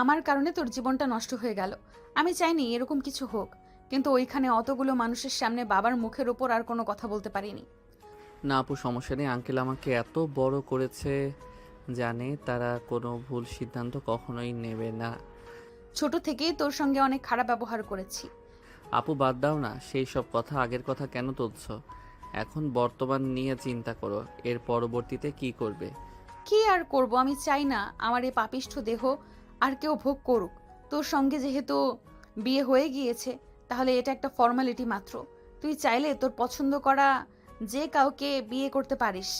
আমার কারণে তোর জীবনটা নষ্ট হয়ে গেল। আমি চাইনি এরকম কিছু হোক, কিন্তু ওইখানে অতগুলো মানুষের সামনে বাবার মুখের ওপর আর কোনো কথা বলতে পারিনি। না আপু, সমস্যা নেই। আঙ্কেল আমাকে এত বড় করেছে, জানে তারা কোনো ভুল সিদ্ধান্ত কখনোই নেবে না। ছোট থেকেই তোর সঙ্গে অনেক খারাপ ব্যবহার করেছি। আপু বাদ দাও না, সেই সব কথা, আগের কথা কেন তুলছো? এখন বর্তমান নিয়ে চিন্তা করো, এর পরবর্তীতে কি করবে। কি আর করব, আমি চাই না আমার এই পাপিষ্ঠ দেহ আর কেউ ভোগ করুক। তোর সঙ্গে যেহেতু বিয়ে হয়ে গিয়েছে, তাহলে এটা একটা ফর্মালিটি মাত্র। তুই চাইলে তোর পছন্দ করা যে কাউকে বিয়ে করতে পারিস।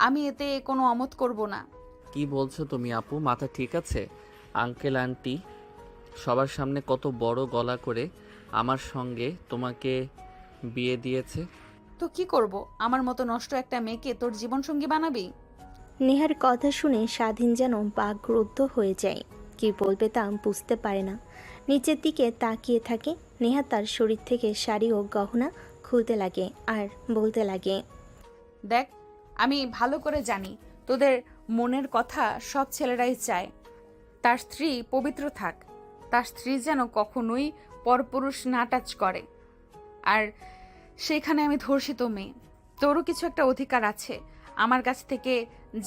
আমি এতে কোনো অমত করব না। কি বলছো তুমি আপু, মাথা ঠিক আছে? আঙ্কেল আন্টি সবার সামনে কত বড় গলা করে আমার সঙ্গে তোমাকে বিয়ে দিয়েছে। তো কি করব, আমার মতো নষ্ট একটা মেয়েকে তোর জীবনসঙ্গী বানাবি? নেহার কথা শুনে স্বাধীন যেন বাকরুদ্ধ হয়ে যায়। কি বলবে তা বুঝতে পারে না। নিচের দিকে তাকিয়ে থাকে। নেহা তার শরীর থেকে শাড়ি ও গহনা খুলতে লাগে আর বলতে লাগে, দেখ, আমি ভালো করে জানি তোদের মনের কথা সব ছেলেরাই চায় তার স্ত্রী পবিত্র থাক, তার স্ত্রী যেন কখনোই পরপুরুষ না টাচ করে। আর সেখানে আমি ধর্ষিত মেয়ে। তোরও কিছু একটা অধিকার আছে আমার কাছ থেকে,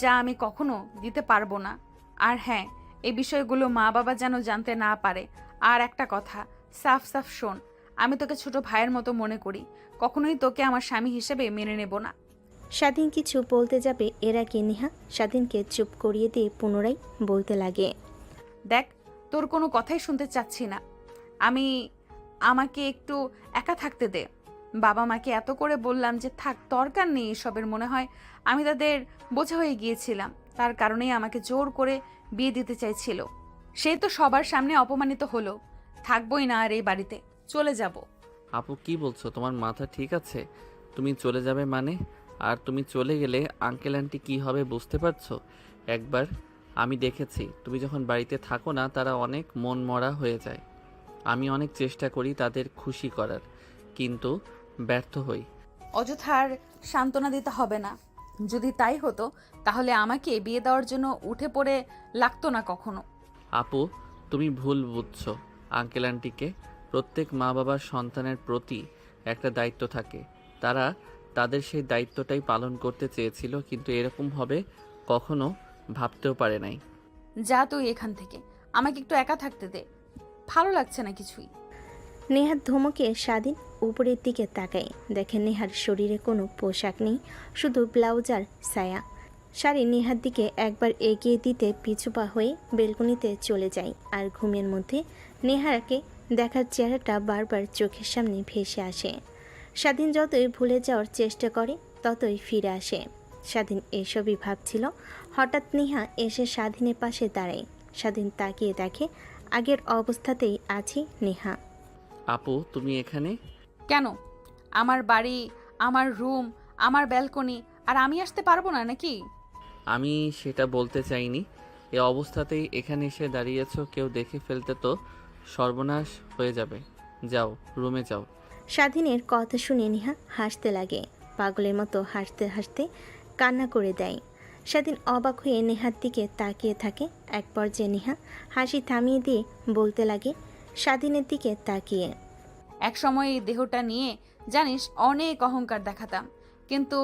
যা আমি কখনো দিতে পারবো না। আর হ্যাঁ, এই বিষয়গুলো মা বাবা যেন জানতে না পারে। আর একটা কথা, সাফ সাফ শোন, আমি তোকে ছোট ভাইয়ের মতো মনে করি, কখনোই তোকে আমার স্বামী হিসেবে মেনে নেব না। স্বাধীন কিছু বলতে যাবে এর আগে নেহা স্বাধীনকে চুপ করিয়ে দিয়ে পুনরায় বলতে লাগে, দেখ, তোর কোনো কথাই শুনতে চাচ্ছি না। আমি আমাকে একটু একা থাকতে দে। বাবা মাকে এত করে বললাম যে থাক, দরকার নেই এসবের। মনে হয় আমি তাদের বোঝা হয়ে গিয়েছিলাম, তার কারণেই আমাকে জোর করে বিয়ে দিতে চাইছিল। সে তো সবার সামনে অপমানিত হলো। থাকবোই না আর এই বাড়িতে, চলে যাব। আপু কি বলছো, তোমার মাথা ঠিক আছে? তুমি চলে যাবে মানে? আর তুমি চলে গেলে আঙ্কেল আন্টি কি হবে বুঝতে পারছো? একবার আমি দেখেছি, তুমি যখন বাড়িতে থাকো না তারা অনেক মন মরা হয়ে যায়। আমি অনেক চেষ্টা করি তাদের খুশি করার, কিন্তু ব্যর্থ হই। অযথার সান্ত্বনা দিতে হবে না। যদি তাই হতো তাহলে আমাকে বিয়ে দেওয়ার জন্য উঠে পড়ে লাগতো না কখনো। আপু তুমি ভুল বুঝছো। আঙ্কেল আন্টিকে প্রত্যেক মা বাবার সন্তানের প্রতি একটা দায়িত্ব থাকে। তারা তাদের সেই দায়িত্বটাই পালন করতে চেয়েছিল, কিন্তু এরকম হবে কখনো ভাবতেও পারে নাই। যা তুই এখান থেকে, আমাকে একটু একা থাকতে দে, ভালো লাগছে না কিছুই। নেহার ধমকে স্বাধীন উপরের দিকে তাকায়। দেখে নেহার শরীরে কোনো পোশাক নেই, শুধু ব্লাউজ আর ছায়া। শাড়ি নেহার দিকে একবার এগিয়ে দিতে পিছুপা হয়ে বেলকনিতে চলে যায়। আর ঘুমের মধ্যে নেহারকে দেখার চেহারাটা বারবার চোখের সামনে ভেসে আসে। স্বাধীন যতই ভুলে যাওয়ার চেষ্টা করে ততই ফিরে আসে। স্বাধীন এসবই ভাবছিল, হঠাৎ নেহা এসে স্বাধীনের পাশে দাঁড়ায়। স্বাধীন তাকিয়ে দেখে আগের অবস্থাতেই আছে নেহা। আপু তুমি এখানে? কেন? আমার বাড়ি, আমার রুম, আমার ব্যালকনি, আর আমি আসতে পারবো না নাকি? আমি সেটা বলতে চাইনি। এ অবস্থাতেই এখানে এসে দাঁড়িয়েছো, কেউ দেখে ফেলতে তো সর্বনাশ হয়ে যাবে। যাও, রুমে যাও। স্বাধীনের কথা শুনে নেহা হাসতে লাগে। পাগলের মতো হাসতে হাসতে কান্না করে দেয়। স্বাধীন অবাক হয়ে নেহার দিকে তাকিয়ে থাকে। এক পর্যায়ে নেহা হাসি থামিয়ে দিয়ে বলতে লাগে স্বাধীনের দিকে তাকিয়ে, এক সময় এই দেহটা নিয়ে জানিস অনেক অহংকার দেখাতাম, কিন্তু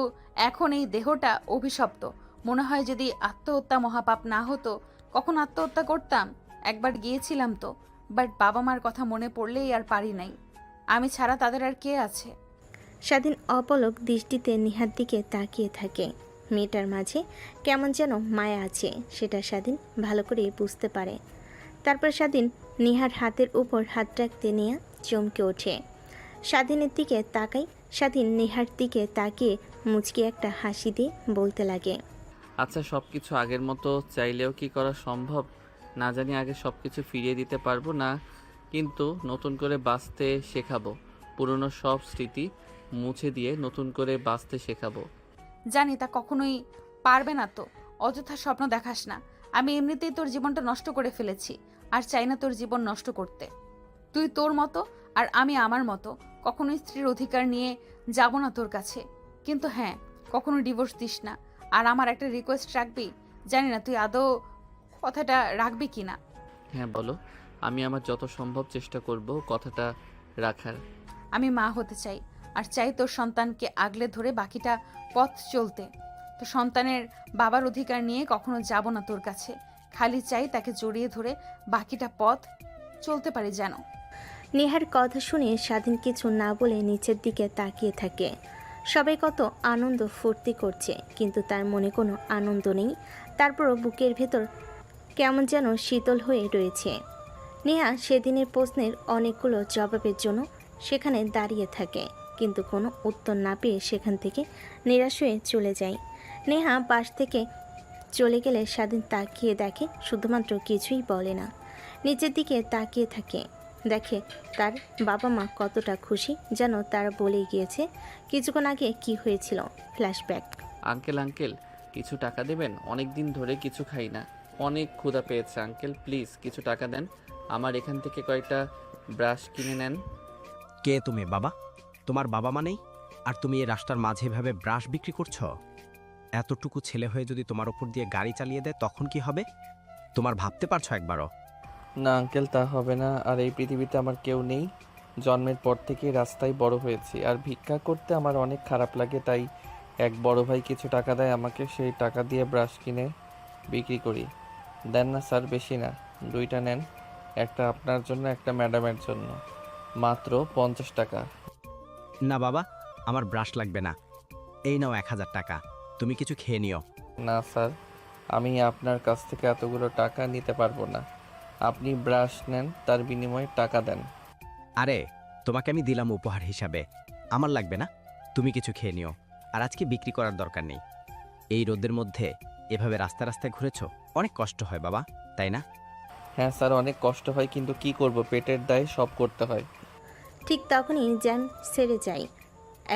এখন এই দেহটা অভিশপ্ত। মনে হয় যদি আত্মহত্যা মহাপাপ না হতো, কখন আত্মহত্যা করতাম। একবার গিয়েছিলাম তো, বাট বাবা মার কথা মনে পড়লেই আর পারি নাই। আমি ছাড়া তাদের আর কে আছে? স্বাধীন অপলক দৃষ্টিতে নেহার দিকে তাকিয়ে থাকে। মেয়েটার মাঝে কেমন যেন মায়া আছে, সেটা স্বাধীন ভালো করে বুঝতে পারে। তারপর স্বাধীন নেহার হাতের উপর হাত রাখতে নেয়া চমকে ওঠে। স্বাধীনের দিকে তাকাই। স্বাধীন নেহার দিকে তাকিয়ে মুচকি একটা হাসি দিয়ে বলতে লাগে, আচ্ছা, সব কিছু আগের মতো চাইলেও কি করা সম্ভব? না জানি আগে সব কিছু ফিরিয়ে দিতে পারবো না, কিন্তু নতুন করে বাঁচতে শেখাবো। পুরনো সব স্মৃতি মুছে দিয়ে নতুন করে বাঁচতে শেখাবো। জানি তা কখনোই পারবে না তো। অযথা স্বপ্ন দেখাস না। আমি এমনিতেই তোর জীবনটা নষ্ট করে ফেলেছি, আর চাই না তোর জীবন নষ্ট করতে। তুই তোর মতো আর আমি আমার মতো, কখনোই স্ত্রীর অধিকার নিয়ে যাব না তোর কাছে। কিন্তু হ্যাঁ, কখনো ডিভোর্স দিস না। আর আমার একটা রিকোয়েস্ট রাখবি, জানি না তুই আদৌ কথাটা রাখবি কিনা। হ্যাঁ বলো। আমি আমার যত সম্ভব চেষ্টা করব কথাটা রাখার। আমি মা হতে চাই, আর চাই তোর সন্তানকে আগলে ধরে বাকিটা পথ চলতে। তো সন্তানের বাবার অধিকার নিয়ে কখনো যাব না তোর কাছে, খালি চাই তাকে জড়িয়ে ধরে বাকিটা পথ চলতে পারি যেন। নেহার কথা শুনে স্বাধীন কিছু না বলে নিচের দিকে তাকিয়ে থাকে। সবাই কত আনন্দ ফুর্তি করছে, কিন্তু তার মনে কোনো আনন্দ নেই। তারপরও বুকের ভেতর কেমন যেন শীতল হয়ে রয়েছে। নেহা সেদিনের প্রশ্নের অনেকগুলো জবাবের জন্য সেখানে দাঁড়িয়ে থাকে, কিন্তু কোনো উত্তর না পেয়ে সেখান থেকে নিরাশ হয়ে চলে যায়। নেহা পাশ থেকে চলে গেলে স্বাধীন তাকিয়ে দেখে, শুধুমাত্র কিছুই বলে না, নিচের দিকে তাকিয়ে থাকে। দেখে তার বাবা মা কতটা খুশি, যেন তারা বলেই গিয়েছে কিছুক্ষণ আগে কি হয়েছিল। ফ্ল্যাশব্যাক। আঙ্কেল আঙ্কেল কিছু টাকা দেবেন? অনেক দিন ধরে কিছু খাই না, অনেক ক্ষুধা পেয়েছে আঙ্কেল, প্লিজ কিছু টাকা দেন। আমার এখান থেকে কয়েকটা ব্রাশ কিনে নেন। কে তুমি বাবা? তোমার বাবা মা নেই, আর তুমি এই রাস্তার মাঝে এভাবে ব্রাশ বিক্রি করছো? এতটুকু ছেলে হয়ে যদি তোমার উপর দিয়ে গাড়ি চালিয়ে দেয় তখন কি হবে? তোমার ভাবতে পারছো একবারও? না আঙ্কেল, তা হবে না। আর এই পৃথিবীতে আমার কেউ নেই, জন্মের পর থেকে রাস্তায় বড় হয়েছি, আর ভিক্ষা করতে আমার অনেক খারাপ লাগে। তাই এক বড় ভাই কিছু টাকা দেয় আমাকে, সেই টাকা দিয়ে ব্রাশ কিনে বিক্রি করি। দেন না স্যার, বেশি না, দুইটা নেন, একটা আপনার জন্য একটা ম্যাডামের জন্য, মাত্র 50 টাকা। না বাবা, আমার ব্রাশ লাগবে না। এই নাও 1000 টাকা, তুমি কিছু খেয়ে নিও। না স্যার, আমি আপনার কাছ থেকে এতগুলো টাকা নিতে পারবো না। আপনি ব্রাশ নেন, তার বিনিময়ে টাকা দেন। আরে তোমাকে আমি দিলাম উপহার হিসাবে, আমার লাগবে না, তুমি কিছু খেয়ে নিও। আর আজকে বিক্রি করার দরকার নেই। এই রোদের মধ্যে এভাবে রাস্তা রাস্তায় ঘুরেছো, অনেক কষ্ট হয় বাবা, তাই না? হ্যাঁ স্যার, অনেক কষ্ট হয়, কিন্তু কি করব, পেটের দায়ে সব করতে হয়। ঠিক তখনই জ্যাম সেরে যায়।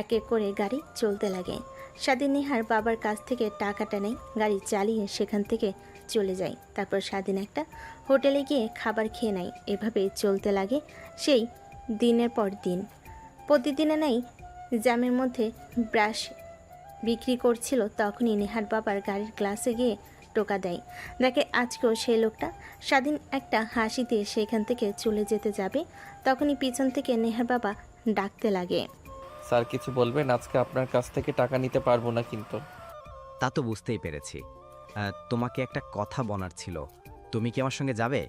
এক এক করে গাড়ি চলতে লাগে। স্বাধীন নেহার বাবার কাছ থেকে টাকাটা নেয়, গাড়ি চালিয়ে সেখান থেকে চলে যায়। তারপর স্বাধীন একটা হোটেলে গিয়ে খাবার খেয়ে নেয়। এভাবে চলতে লাগে সেই দিনের পর দিন। প্রতিদিনে নেই জ্যামের মধ্যে ব্রাশ বিক্রি করছিল, তখনই নেহার বাবার গাড়ির গ্লাসে গিয়ে টোকা দেয়। দেখে আজকেও সেই লোকটা। স্বাধীন একটা হাসি দিয়ে সেখান থেকে চলে যেতে যাবে, তখনই পিছন থেকে নেহার বাবা ডাকতে লাগে। স্যার কিছু বলবেন? আজকে আপনার কাছ থেকে টাকা নিতে পারবো না কিন্তু। তা তো বুঝতেই পেরেছি। তোমাকে একটা কথা বলার ছিল, তুমি কি আমার সঙ্গে যাবে?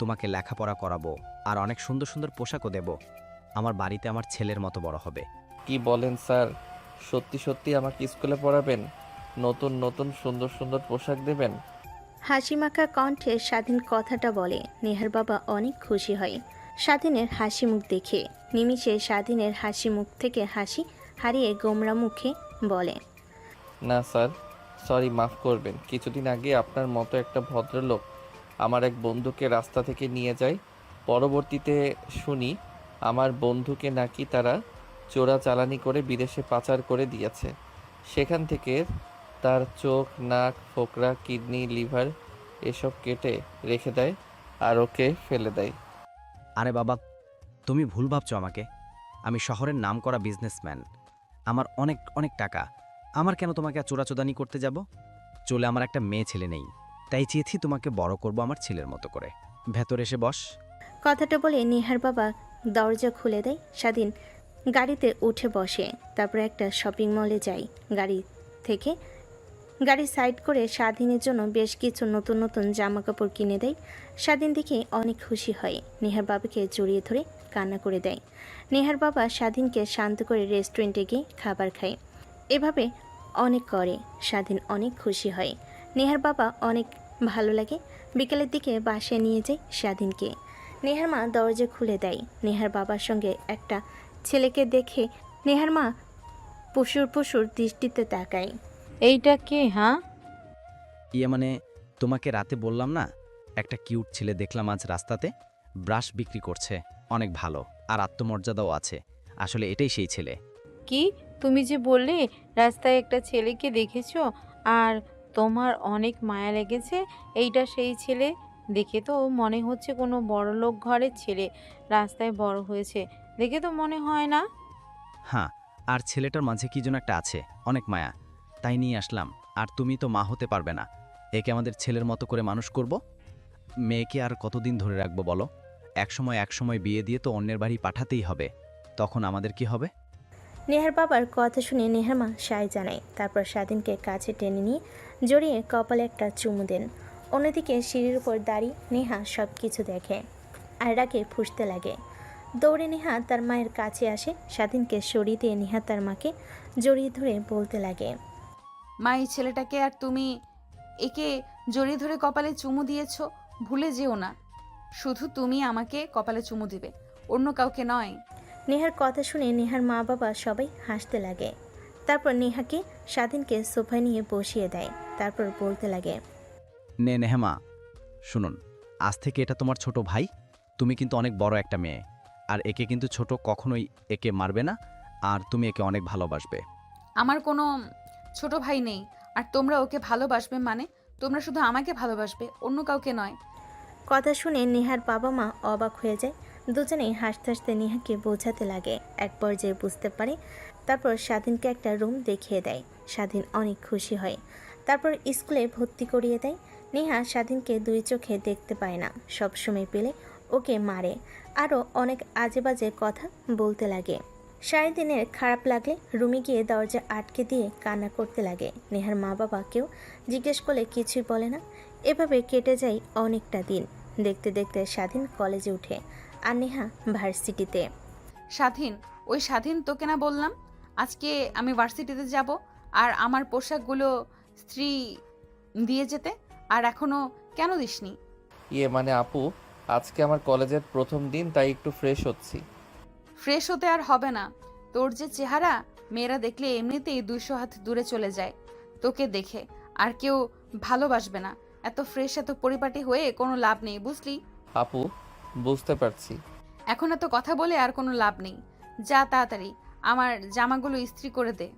তোমাকে লেখাপড়া করাবো, আর অনেক সুন্দর সুন্দর পোশাকও দেব। আমার বাড়িতে আমার ছেলের মতো বড় হবে। কি বলেন স্যার? সত্যি সত্যি আমাকে স্কুলে পড়াবেন? নতুন নতুন সুন্দর সুন্দর পোশাক দেবেন? হাসিমাখা কণ্ঠে স্বাধীন কথাটা বলে। নেহার বাবা অনেক খুশি হয় স্বাধীনের হাসি মুখ দেখে। নিমিষে স্বাধীনের হাসি মুখ থেকে হাসি হারিয়ে গোমরা মুখে বলে, না স্যার, সরি, মাফ করবেন। কিছুদিন আগে আপনার মতো একটা ভদ্রলোক আমার এক বন্ধুকে রাস্তা থেকে নিয়ে যায়। পরবর্তীতে শুনি আমার বন্ধুকে নাকি তারা চোরাচালানি করে বিদেশে পাচার করে দিয়েছে। সেখান থেকে তার চোখ, নাক, ফোকরা, কিডনি, লিভার এসব কেটে রেখে দেয় আর ওকে ফেলে দেয়। আরে বাবা, তুমি ভুল ভাবছো আমাকে। আমি শহরের নামকরা বিজনেসম্যান, আমার অনেক অনেক টাকা। আমার কেন তোমাকে চোরাচোদানি করতে যাব? চলে আমার একটা মেয়ে ছেলে নেই, তাই চেয়েছি তোমাকে বড় করব আমার ছেলের মতো করে। ভেতর এসে বস। কথাটা বলে নেহার বাবা দরজা খুলে দেয়। স্বাধীন গাড়িতে উঠে বসে। তারপর একটা শপিং মলে যায়। গাড়ি সাইড করে স্বাধীনের জন্য বেশ কিছু নতুন নতুন জামা কাপড় কিনে দেয়। স্বাধীন দেখে অনেক খুশি হয়, নেহার বাবাকে জড়িয়ে ধরে কান্না করে দেয়। নেহার বাবা স্বাধীনকে শান্ত করে রেস্টুরেন্টে গিয়ে খাবার খায়। এভাবে অনেক করে স্বাধীন অনেক খুশি হয়। নেহার বাবা অনেক ভালো লাগে। বিকেলের দিকে বাসায় নিয়ে যায় স্বাধীনকে। নেহার মা দরজা খুলে দেয়। নেহার বাবার সঙ্গে একটা ছেলেকে দেখে নেহার মা পশুর পশুর দৃষ্টিতে তাকায়। এইটা কে? হ্যাঁ, মানে তোমাকে রাতে বললাম না, একটা কিউট ছেলে দেখলাম আজ রাস্তাতে, ব্রাশ বিক্রি করছে, অনেক ভালো আর আত্মমর্যাদাও আছে। আসলে এটাই সেই ছেলে। কি তুমি যে বললে রাস্তায় একটা ছেলেকে দেখেছো আর তোমার অনেক মায়া লেগেছে, এইটা সেই ছেলে? দেখে তো মনে হচ্ছে কোনো বড়লোক ঘরের ছেলে, রাস্তায় বড় হয়েছে দেখে তো মনে হয় না। হ্যাঁ, আর ছেলেটার মাঝে কি যেন একটা আছে, অনেক মায়া, তাই নিয়ে আসলাম। আর তুমি তো মা হতে পারবে না, একে আমাদের ছেলের মতো করে মানুষ করব। মেয়েকে আর কতদিন ধরে রাখবো বলো? এক সময় বিয়ে দিয়ে তো অন্যের বাড়ি পাঠাতেই হবে। তখন আমাদের কি হবে? নেহার বাবার কথা শুনে নেহার মা সায় জানায়। তারপর স্বাধীনকে কাছে টেনে নিয়ে জড়িয়ে কপালে একটা চুমু দেন। অন্যদিকে সিঁড়ির উপর দাঁড়িয়ে নেহা সব কিছু দেখে আর রাগে ফুঁসতে লাগে। দৌড়ে নেহা তার মায়ের কাছে আসে। স্বাধীনকে সরিয়ে দিয়ে নেহা তার মাকে জড়িয়ে ধরে বলতে লাগে, মা, এই ছেলেটাকে আর তুমি একে জড়িয়ে ধরে কপালে চুমু দিয়েছো, ভুলে যেও না। শুধু তুমি আমাকে কপালে চুমু দিবে, অন্য কাউকে নয়। নেহার কথা শুনে নেহার মা বাবা সবাই হাসতে লাগে। তারপর নেহাকে স্বাধীনকে সোফায় নিয়ে বসিয়ে দেয়। তারপর বলতে লাগে, নেহামা, শুনুন, আজ থেকে এটা তোমার ছোট ভাই। তুমি কিন্তু অনেক বড় একটা মেয়ে, আর একে কিন্তু ছোট কখনোই একে মারবে না, আর তুমি একে অনেক ভালোবাসবে। আমার কোনো ছোট ভাই নেই, আর তোমরা ওকে ভালোবাসবে মানে তোমরা শুধু আমাকে ভালোবাসবে, অন্য কাউকে নয়। কথা শুনে নেহার বাবা মা অবাক হয়ে যায়। দুজনেই হাসতে হাসতে নেহাকে বোঝাতে লাগে। এক পর্যায়ে বুঝতে পারে। তারপর স্বাধীনকে একটা রুম দেখিয়ে দেয়। স্বাধীন অনেক খুশি হয়। তারপর স্কুলে ভর্তি করিয়ে দেয়। নেহা স্বাধীনকে দুই চোখে দেখতে পায় না, সবসময় পেলে ওকে মারে, আরও অনেক আজে বাজে কথা বলতে লাগে। সারাদিনের খারাপ লাগলে রুমে গিয়ে দরজা আটকে দিয়ে কান্না করতে লাগে। নেহার মা বাবা কেউ জিজ্ঞেস করলে কিছুই বলে না। এভাবে কেটে যায় অনেকটা দিন। দেখতে দেখতে স্বাধীন কলেজে উঠে আর নেহা ভার্সিটিতে। স্বাধীন, ওই স্বাধীন তোকে না বললাম আজকে আমি ভার্সিটিতে যাব আর আমার পোশাকগুলো স্ত্রী দিয়ে যেতে, আর এখনো কেন দিসনি? মানে আপু, আজকে আমার কলেজের প্রথম দিন, তাই একটু ফ্রেশ হচ্ছি। ফ্রেশ হতে আর হবে না, তোর যে চেহারা, মেয়েরা দেখলে এমনিতেই 200 হাত দূরে চলে যায় তোকে দেখে, আর কেউ ভালোবাসবে না। এত ফ্রেশ এত পরিপাটি হয়ে কোনো লাভ নেই, বুঝলি? আপু, বুঝতে পারছি। এখন এত কথা বলে আর কোনো লাভ নেই, যা তাড়াতাড়ি আমার জামাগুলো ইস্ত্রি করে দে।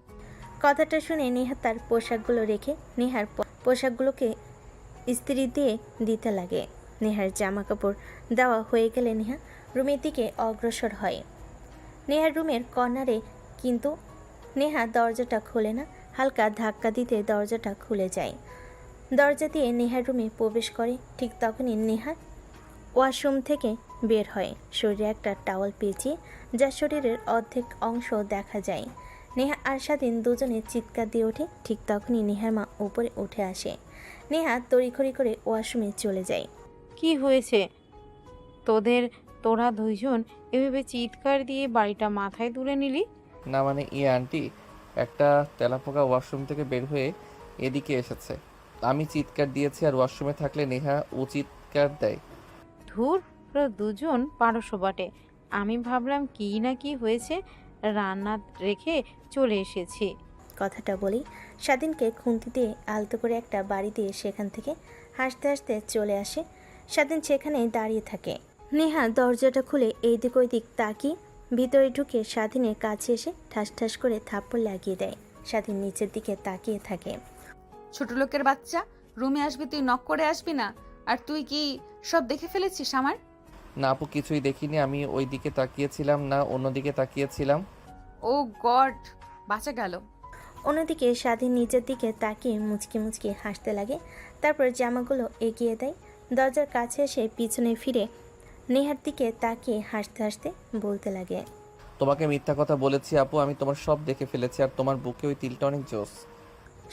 কথাটা শুনে নেহা তার পোশাকগুলো রেখে নেহার পোশাকগুলোকে ইস্ত্রি দিয়ে দিতে লাগে। নেহার জামা কাপড় দেওয়া হয়ে গেলে নেহা রুমের দিকে অগ্রসর হয়। নেহার রুমের কর্নারে, কিন্তু নেহা দরজাটা খোলে না। হালকা ধাক্কা দিতে দরজাটা খুলে যায়। দরজা দিয়ে নেহার রুমে প্রবেশ করে। ঠিক তখনই নেহা ওয়াশরুম থেকে বের হয়, শরীরে একটা টাওয়াল পেঁচিয়ে, যা শরীরের অর্ধেক অংশ দেখা যায়। নেহা আর স্বাধীন দুজনে চিৎকার দিয়ে ওঠে। ঠিক তখনই নেহার মা উপরে উঠে আসে। নেহা তড়িঘড়ি করে ওয়াশরুমে চলে যায়। কি হয়েছে তোরা দুইজন এভাবে চিৎকার দিয়ে বাড়িটা মাথায় তুলে নিলি? না মানে আন্টি, একটা তেলাপোকা ওয়াশরুম থেকে বের হয়ে এদিকে এসেছে। আমি চিৎকার দিয়েছি, আর ওয়াশরুমে থাকলে নেহা ও চিৎকার দেয়। ধুর, ওরা দুজন পারস্য বটে। আমি ভাবলাম কি না কি হয়েছে, রান্না রেখে চলে এসেছি। কথাটা বলি স্বাধীনকে খুন্তি দিয়ে আলতো করে একটা বাড়ি দিয়ে সেখান থেকে হাসতে হাসতে চলে আসে। স্বাধীন সেখানেই দাঁড়িয়ে থাকে। নেহা দরজাটা খুলে এইদিক ওইদিক তাকিয়ে ভিতরে ঢুকে স্বাধীনের কাছে এসে ঠাস ঠাস করে থাপ্পড় লাগিয়ে দেয়। স্বাধীন নিচের দিকে তাকিয়ে থাকে। ছোট লোকের বাচ্চা, রুমে আসবি তুই নক করে আসবি না? আর তুই কি সব দেখে ফেলেছিস আমার? না আপু, কিছুই দেখিনি। আমি ওই দিকে তাকিয়েছিলাম না, অন্যদিকে তাকিয়েছিলাম। ও গড, বাঁচা গেল। অন্যদিকে স্বাধীন নিচের দিকে তাকিয়ে মুচকি মুচকি হাসতে লাগে। তারপর জামাগুলো এগিয়ে দেয়। দরজার কাছে এসে পিছনে ফিরে নেহার দিকে তাকিয়ে হাসতে হাসতে বলতে লাগে, তোমাকে মিথ্যা কথা বলেছি আপু, আমি তোমার সব দেখে ফেলেছি, আর তোমার বুকে ওই তিলটা অনেক জোস।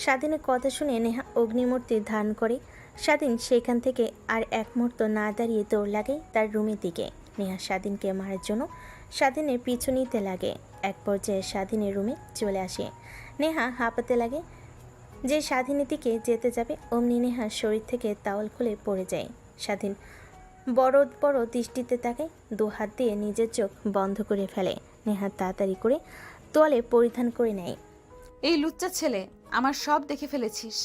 স্বাধীনের কথা শুনে নেহা অগ্নিমূর্তি ধারণ করে। স্বাধীন সেখান থেকে আর এক মুহূর্ত না দাঁড়িয়ে দৌড় লাগে তার রুমের দিকে। নেহা স্বাধীনকে মারার জন্য স্বাধীনের পিছু নিতে লাগে। এক পর্যায়ে স্বাধীনের রুমে চলে আসে। নেহা হাঁপাতে লাগে। যে স্বাধীনের দিকে যেতে যাবে অমনি নেহার শরীর থেকে তাওয়াল খুলে পড়ে যায়। স্বাধীন বড় বড় দৃষ্টিতে তাকায়, দু হাত দিয়ে নিজের চোখ বন্ধ করে ফেলে। নেহা তাড়াতাড়ি করে তোয়ালে পরিধান করে নেয়। এই লুচ্চা ছেলে, আমার সব দেখে ফেলেছিস,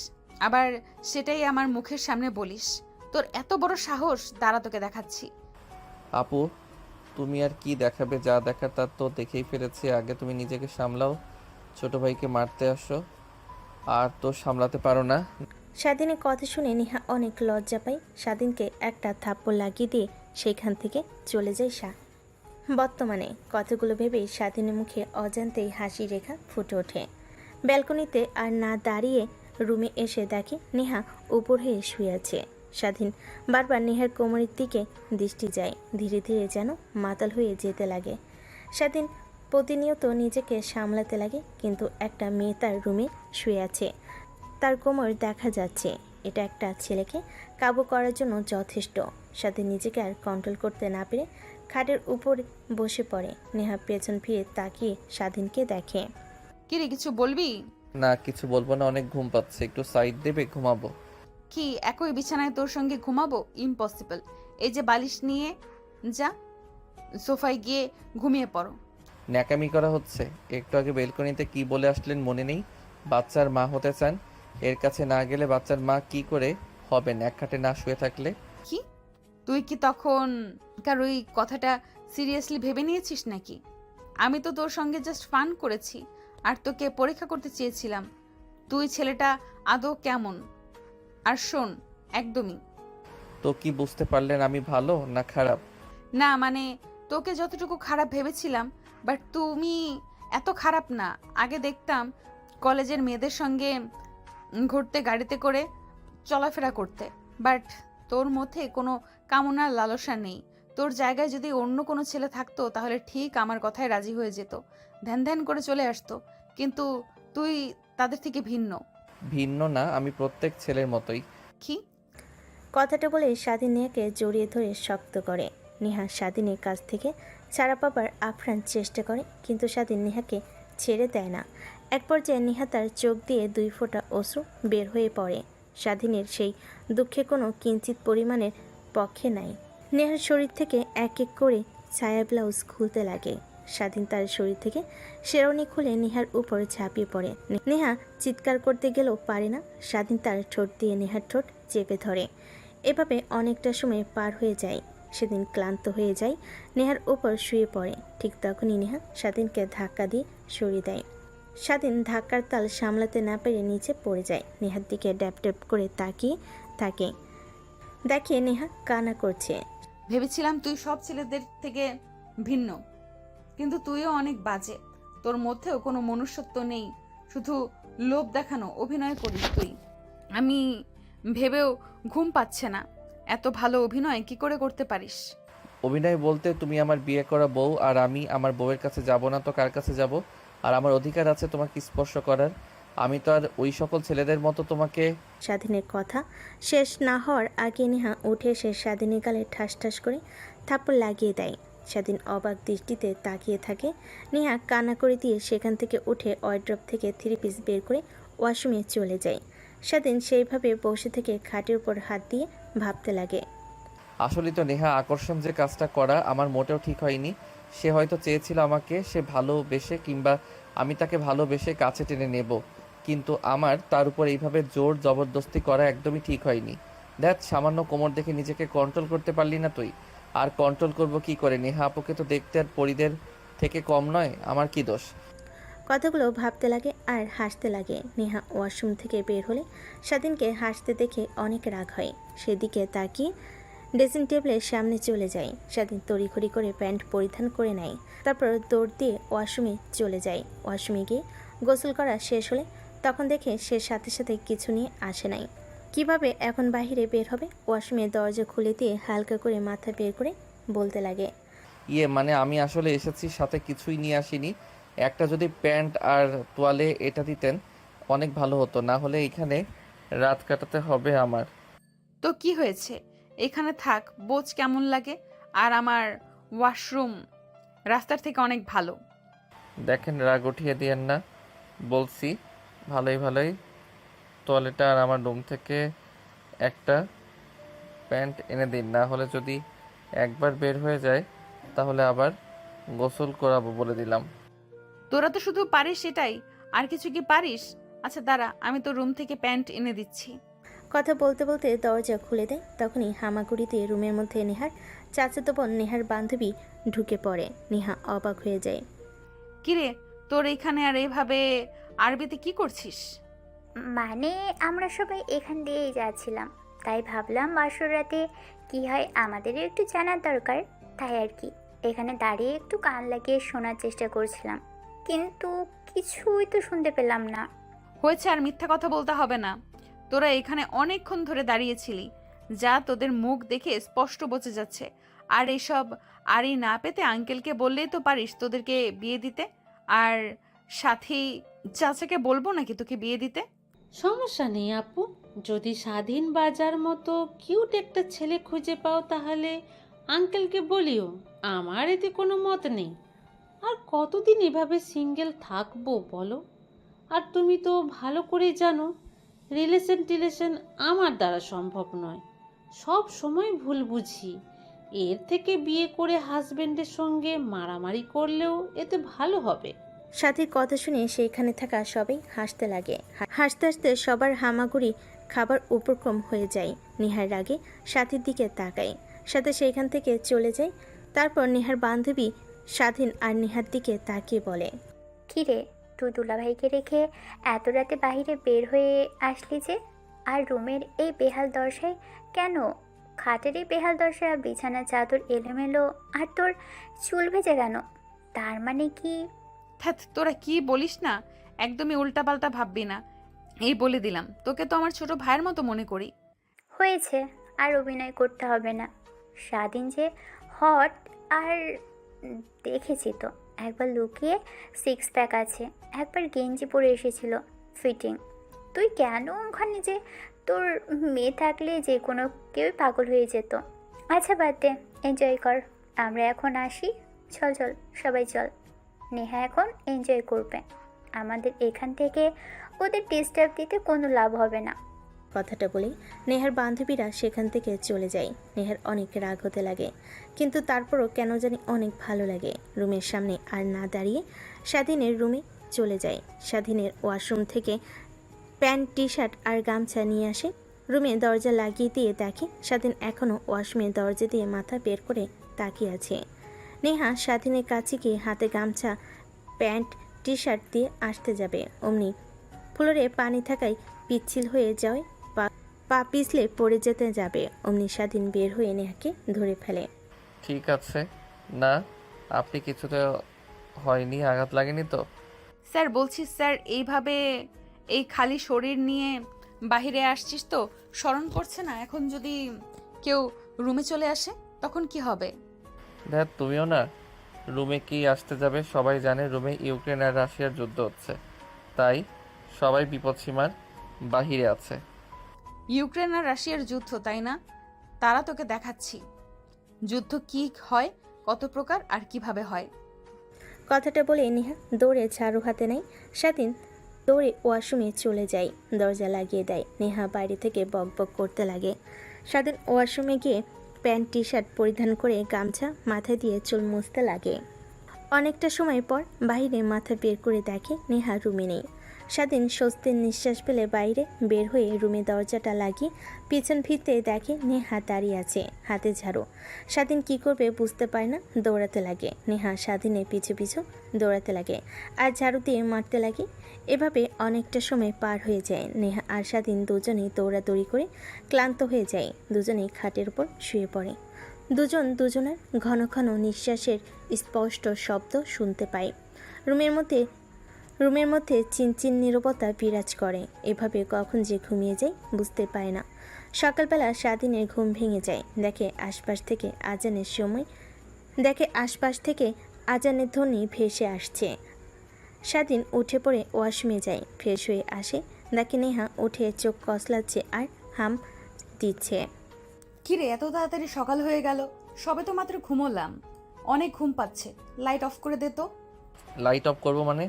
আবার সেটাই আমার মুখের সামনে বলিস? তোর এত বড় সাহস, দাঁড়া তোকে দেখাচ্ছি। আপু, তুমি আর কি দেখাবে? যা দেখার তা তো দেখেই ফেলেছি। আগে তুমি নিজেকে সামলাও। ছোট ভাইকে মারতে আসো আর তো সামলাতে পারো না। স্বাধীনের কথা শুনে নেহা অনেক লজ্জা পায়। স্বাধীনকে একটা থাপ্পড় লাগিয়ে দিয়ে সেখান থেকে চলে যায় বর্তমানে কথাগুলো ভেবেই স্বাধীনের মুখে অজান্তেই হাসি রেখা ফুটে ওঠে। ব্যালকনিতে আর না দাঁড়িয়ে রুমে এসে দেখে নেহা উপর হয়ে শুয়ে আছে। স্বাধীন বারবার নেহার কোমরের দিকে দৃষ্টি যায়, ধীরে ধীরে যেন মাতাল হয়ে যেতে লাগে। স্বাধীন প্রতিনিয়ত নিজেকে সামলাতে লাগে, কিন্তু একটা মেয়ে তার রুমে শুয়ে আছে, তার কোমর দেখা যাচ্ছে। এটা একটা ছেলেকে কাবু করার জন্য যথেষ্ট। স্বাধীন নিজেকে আর কন্ট্রোল করতে না পেরে খাটের উপর বসে পড়ে। নেহা পেছন ফিরে তাকিয়ে স্বাধীনকে দেখে। কিরে কিছু বলবি? না কিছু বলবো না, অনেক ঘুম পাচ্ছে, একটু সাইড দেবে, ঘুমাবো। কি একই বিছানায় তোর সঙ্গে ঘুমাবো? ইম্পসিবল। এই যে বালিশ নিয়ে যা, সোফায় গিয়ে ঘুমিয়ে পড়ো। ন্যাকামি করা হচ্ছে। একটু আগে বেলকনিতে কি বলে আসলেন মনে নেই? বাচ্চার মা হতে চান। এর কাছে না গেলে বাচ্চার মা কি করে হবেন এক খাটে না শুয়ে থাকলে? কি তুই কি তখন কার ওই কথাটা সিরিয়াসলি ভেবে নিয়েছিস নাকি? আমি তো তোর সঙ্গে জাস্ট ফান করেছি আর তোকে পরীক্ষা করতে চেয়েছিলাম তুই ছেলেটা আদৌ কেমন। আর শোন, একদমই তো কি বুঝতে পারলেন আমি ভালো না খারাপ? না, মানে তোকে যতটুকু খারাপ ভেবেছিলাম, বাট তুমি এত খারাপ না। আগে দেখতাম কলেজের মেয়েদের সঙ্গে ঘুরতে, গাড়িতে করে চলাফেরা করতে, বাট তোর মধ্যে কোনো কামনার লালসা নেই। তোর জায়গায় যদি অন্য কোনো ছেলে থাকতো তাহলে ঠিক আমার কথায় রাজি হয়ে যেত, ধ্যান ধ্যান করে চলে আসতো, কিন্তু তুই তাদের থেকে ভিন্ন। ভিন্ন না, আমি প্রত্যেক ছেলের মতোই। কি? কথাটা বলে স্বাধীন নেহাকে জড়িয়ে ধরে শক্ত করে। নেহা স্বাধীনের কাছ থেকে ছাড়া পাবার আপ্রাণ চেষ্টা করে, কিন্তু স্বাধীন নেহাকে ছেড়ে দেয় না। এক পর্যায়ে নেহা তার চোখ দিয়ে 2 ফোঁটা অশ্রু বের হয়ে পড়ে। স্বাধীনের সেই দুঃখে কোনো কিঞ্চিত পরিমাণের পক্ষে নাই। নেহার শরীর থেকে এক এক করে ছায়া ব্লাউজ খুলতে লাগে। স্বাধীন তার শরীর থেকে শেরওয়ানি খুলে নেহার উপর ঝাঁপিয়ে পড়ে। নেহা চিৎকার করতে গেলেও পারে না। স্বাধীন তার ঠোঁট দিয়ে নেহার ঠোঁট চেপে ধরে। এভাবে অনেকটা সময় পার হয়ে যায়। সেদিন ক্লান্ত হয়ে যায়, নেহার উপর শুয়ে পড়ে। ঠিক তখনই নেহা স্বাধীনকে ধাক্কা দিয়ে সরিয়ে দেয়। স্বাধীন ধাক্কার তাল সামলাতে না পেরে নিচে পড়ে যায়। নেহার দিকে ড্যাপ ড্যাপ করে তাকিয়ে থাকে, দেখে নেহা কান্না করছে। ভেবেছিলাম তুই সব ছেলেদের থেকে ভিন্ন, কিন্তু তুইও অনেক বাজে। তোর মধ্যেও কোনো মনুষ্যত্ব নেই, শুধু লোভ দেখানো অভিনয় করিস তুই। আমি ভেবেও ঘুম পাচ্ছে না, এত ভালো অভিনয় কি করে করতে পারিস? অভিনয় বলতে তুমি আমার বিয়ে করা বউ, আর আমি আমার বউয়ের কাছে যাব না তো কার কাছে যাব? আর আমার অধিকার আছে তোমাকে স্পর্শ করার। আমি তো আর ওই সকল ছেলেদের মতো তোমাকে। স্বাধীনের কথা শেষ না হওয়ার আগে নেহা উঠে এসে স্বাধীনের গালে ঠাস ঠাস করে থাপ্পড় লাগিয়ে দেয়। স্বাধীন অবাক দৃষ্টিতে তাকিয়ে থাকে। নেহা কান্না করে দিয়ে সেখান থেকে উঠে ওয়ার্ড্রপ থেকে 3 পিস বের করে ওয়াশরুমে চলে যায়। স্বাধীন সেইভাবে বসে থেকে খাটের উপর হাত দিয়ে ভাবতে লাগে। আসলে তো নেহা আকর্ষণ যে কাজটা করা আমার মোটেও ঠিক হয়নি। সে হয়তো চেয়েছিল আমাকে সে ভালোবেসে, কিংবা আমি তাকে ভালোবেসে কাছে টেনে নেব, কিন্তু আমার তার উপর এইভাবে জোর জবরদস্তি করা একদমই ঠিক হয়নি। দেখ, সামান্য কোমর দেখে নিজেকে কন্ট্রোল করতে পারলি না তুই, আর কন্ট্রোল করব কি করে? নেহা আপুকে তো দেখতে আর পরিদের থেকে কম নয়, আমার কি দোষ? কথাগুলো ভাবতে লাগে আর হাসতে লাগে। নেহা ওয়াশরুম থেকে বের হলে স্বাধীনকে হাসতে দেখে অনেক রাগ হয়। সেদিকে তাকিয়ে ড্রেসিং টেবিলের সামনে চলে যায়। স্বাধীন তড়িঘড়ি করে প্যান্ট পরিধান করে নেয়, তারপর দৌড় দিয়ে ওয়াশরুমে চলে যায়। ওয়াশরুমে গিয়ে গোসল করা শেষ হলে তখন দেখে সে সাথে সাথে কিছু নিয়ে আসে নাই। কিভাবে এখন বাইরে বের হবে? ওয়াশরুমের দরজা খুলে দিয়ে হালকা করে মাথা বের করে বলতে লাগে, মানে আমি আসলে এসেছি, সাথে কিছুই নিয়ে আসিনি। একটা যদি প্যান্ট আর তোয়ালে এটা দিতেন অনেক ভালো হতো, না হলে এখানে রাত কাটাতে হবে আমার। তো কি হয়েছে, এখানে থাক, বোঝ কেমন লাগে। আর আমার ওয়াশরুম রাস্তার থেকে অনেক ভালো। দেখেন, রাগ উঠিয়ে দিয়েন না, বলছি ভালোই ভালোই। তোয়ালেটা আর আমার রুম থেকে একটা প্যান্ট এনে দিন, না হলে যদি একবার বের হয়ে যায় তাহলে আবার গোসল করাবো বলে দিলাম। তোরা তো শুধু পারিস এটাই, আর কিছু কি পারিস? আচ্ছা দাঁড়া, আমি তো রুম থেকে প্যান্ট এনে দিচ্ছি। কথা বলতে বলতে দরজা খুলে দেয়। তখনই হামাগুড়িতে রুমের মধ্যে নেহার চাচাতো বোন নেহার বান্ধবী ঢুকে পড়ে। নেহা অবাক হয়ে যায়। কিরে, তোর এইখানে আর এইভাবে আরবিতে কি করছিস? মানে আমরা সবাই এখান দিয়েই যাচ্ছিলাম, তাই ভাবলাম বাসর রাতে কী হয় আমাদেরও একটু জানার দরকার, তাই আর কি এখানে দাঁড়িয়ে একটু কান লাগিয়ে শোনার চেষ্টা করছিলাম, কিন্তু কিছুই তো শুনতে পেলাম না। হয়েছে, আর মিথ্যা কথা বলতে হবে না। তোরা এখানে অনেকক্ষণ ধরে দাঁড়িয়েছিলি, যা তোদের মুখ দেখে স্পষ্ট বোঝা যাচ্ছে। আর এসব আরই না পেতে আঙ্কেলকে বললেই তো পারিস তোদেরকে বিয়ে দিতে। আর সাথী চাচাকে বলবো নাকি তোকে বিয়ে দিতে? সমস্যা নেই আপু, যদি স্বাধীন বাজার মতো কিউট একটা ছেলে খুঁজে পাও তাহলে আঙ্কেলকে বলিও, আমার এতে কোনো মত নেই। আর কতদিন এভাবে সিঙ্গেল থাকবো বলো? আর তুমি তো ভালো করেই জানো রিলেশন আমার দ্বারা সম্ভব নয়, সব সময় ভুল বুঝি। এর থেকে বিয়ে করে হাজবেন্ডের সঙ্গে মারামারি করলেও এতে ভালো হবে। সাথীর কথা শুনে সেইখানে থাকা সবাই হাসতে লাগে। হাসতে হাসতে সবার হামাগুড়ি খাবার উপক্রম হয়ে যায়। নেহার রাগে সাথীর দিকে তাকায়, সাথে সেইখান থেকে চলে যায়। তারপর নেহার বান্ধবী স্বাধীন আর নেহার দিকে তাকিয়ে বলে, কিরে, তুই দুলাভাইকে রেখে এত রাতে বাইরে বের হয়ে আসলি যে? আর রুমের এই বেহাল দশায় কেন? খাটের এই বেহাল দশা, বিছানা চাদর এলোমেলো, আর তোর চুল ভেজে কেন? তার মানে কি? ধ্যাৎ, তোরা কি বলিস না, একদমই উল্টাপাল্টা ভাববি না, এই বলে দিলাম। তোকে তো আমার ছোট ভাইয়ের মতো মনে করি। হয়েছে, আর অভিনয় করতে হবে না। স্বাধীন যে হট, আর দেখেছি তো, একবার লুকিয়ে সিক্স প্যাক আছে, একবার গেঞ্জি পরে এসেছিল ফিটিং। তুই কেন ওখানে যে? তোর মেয়ে থাকলে যে কোনো কেউই পাগল হয়ে যেত। আচ্ছা বাদ দে, এনজয় কর। আমরা এখন আসি। চল চল, সবাই চল। নেহা এখন এনজয় করবে, আমাদের এখান থেকে ওদের ডিস্টার্ব দিতে কোনো লাভ হবে না। কথাটা বলে নেহার বান্ধবীরা সেখান থেকে চলে যায়। নেহার অনেক রাগ হতে লাগে, কিন্তু তারপরও কেন জানি অনেক ভালো লাগে। রুমের সামনে আর না দাঁড়িয়ে স্বাধীনের রুমে চলে যায়। স্বাধীনের ওয়াশরুম থেকে প্যান্ট, টি শার্ট আর গামছা নিয়ে আসে। রুমে দরজা লাগিয়ে দিয়ে দেখে স্বাধীন এখনও ওয়াশরুমের দরজা দিয়ে মাথা বের করে তাকিয়ে আছে। নেহা স্বাধীনের কাছে গিয়ে হাতে গামছা, প্যান্ট, টি শার্ট দিয়ে আসতে যাবে, অমনি ফ্লোরে পানি থাকায় পিচ্ছিল হয়ে যায়। পা পিছলে পড়ে যেতে যাবে, অমনি স্বাধীন বের হয়ে নেহাকে ধরে ফেলে। ঠিক আছে না, আপনি কিছুতে হয়নি, আঘাত লাগেনি তো? স্যার বলছি স্যার, এইভাবে এই খালি শরীর নিয়ে বাইরে আসছিস তো শরম করছে না? এখন যদি কেউ রুমে চলে আসে তখন কি হবে? দেখ, তুমিও না, রুমে কি আসতে যাবে? সবাই জানে রুমে ইউক্রেন আর রাশিয়ার যুদ্ধ হচ্ছে, তাই সবাই বিপদসীমার বাহিরে আছে। ইউক্রেন আর রাশিয়ার যুদ্ধ, তাই না? তারা তোকে দেখাচ্ছি যুদ্ধ কি হয়, কত প্রকার আর কিভাবে হয়। কথাটা বলে নেহা দৌড়ে ঝাড়ু হাতে নেয়। স্বাধীন দৌড়ে ওয়াশরুমে চলে যায়, দরজা লাগিয়ে দেয়। নেহা বাইরে থেকে বক বক করতে লাগে। স্বাধীন ওয়াশরুমে গিয়ে প্যান্ট, টি শার্ট পরিধান করে গামছা মাথায় দিয়ে চুল মুছতে লাগে। অনেকটা সময় পর বাইরে মাথা বের করে দেখে নেহা রুমে নেই। স্বাধীন স্বস্তির নিঃশ্বাস ফেলে বাইরে বের হয়ে রুমে দরজাটা লাগিয়ে পিছন ফিরতে দেখে নেহা দাঁড়িয়ে আছে, হাতে ঝাড়ু। স্বাধীন কি করবে বুঝতে পারে না, দৌড়াতে লাগে। নেহা স্বাধীনের পিছু পিছু দৌড়াতে লাগে আর ঝাড়ু দিয়ে মারতে লাগে। এভাবে অনেকটা সময় পার হয়ে যায়। নেহা আর স্বাধীন দুজনেই দৌড়াদৌড়ি করে ক্লান্ত হয়ে যায়। দুজনেই খাটের উপর শুয়ে পড়ে। দুজন দুজনের ঘন ঘন নিঃশ্বাসের স্পষ্ট শব্দ শুনতে পায়। রুমের মধ্যে চিনচিন নীরবতা বিরাজ করে। এভাবে কখন যে ঘুমিয়ে যায় বুঝতে পারে না। সকালবেলা স্বাধীনের ঘুম ভেঙে যায়। দেখে আশপাশ থেকে আজানের ধ্বনি ভেসে আসছে। স্বাধীন উঠে পড়ে ওয়াশরুমে যায়, ফ্রেশ হয়ে আসে। দেখে নেহা উঠে চোখ কসলাচ্ছে আর হাম দিচ্ছে। কিরে, এত তাড়াতাড়ি সকাল হয়ে গেল? সবে তো মাত্র ঘুমোলাম, অনেক ঘুম পাচ্ছে। লাইট অফ করে দে তো। লাইট অফ করবো মানে?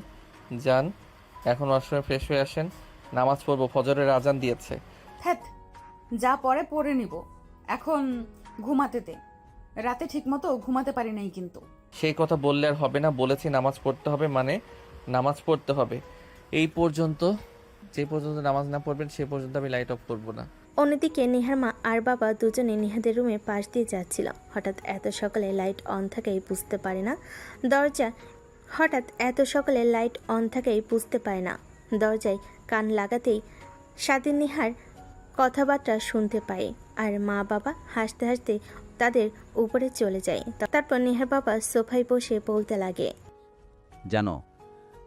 যান, এখন ওয়াশরুমে ফ্রেশ হয়ে আসেন, নামাজ পড়বো, ফজরের আজান দিয়েছে। হ্যাঁ, যা পরে নিব, এখন ঘুমাতে দে। রাতে ঠিকমতো ঘুমাতে পারি নাই কিন্তু। সেই কথা বললে আর হবে না, বলেছি নামাজ পড়তে হবে মানে নামাজ পড়তে হবে। এই পর্যন্ত, যে পর্যন্ত নামাজ না পড়বেন সে পর্যন্ত আমি লাইট অফ করবো না। অন্যদিকে নেহার মা আর বাবা দুজনে নেহাদের রুমের পাশ দিয়ে যাচ্ছিল। হঠাৎ এত সকালে লাইট অন থাকায় বুঝতে পারে না দরজায় কান লাগাতেই স্বাধীন নেহার কথাবার্তা শুনতে পায়। আর মা বাবা হাসতে হাসতে তাদের উপরে চলে যায়। তারপর নেহার বাবা সোফায় বসে বলতে লাগে, জানো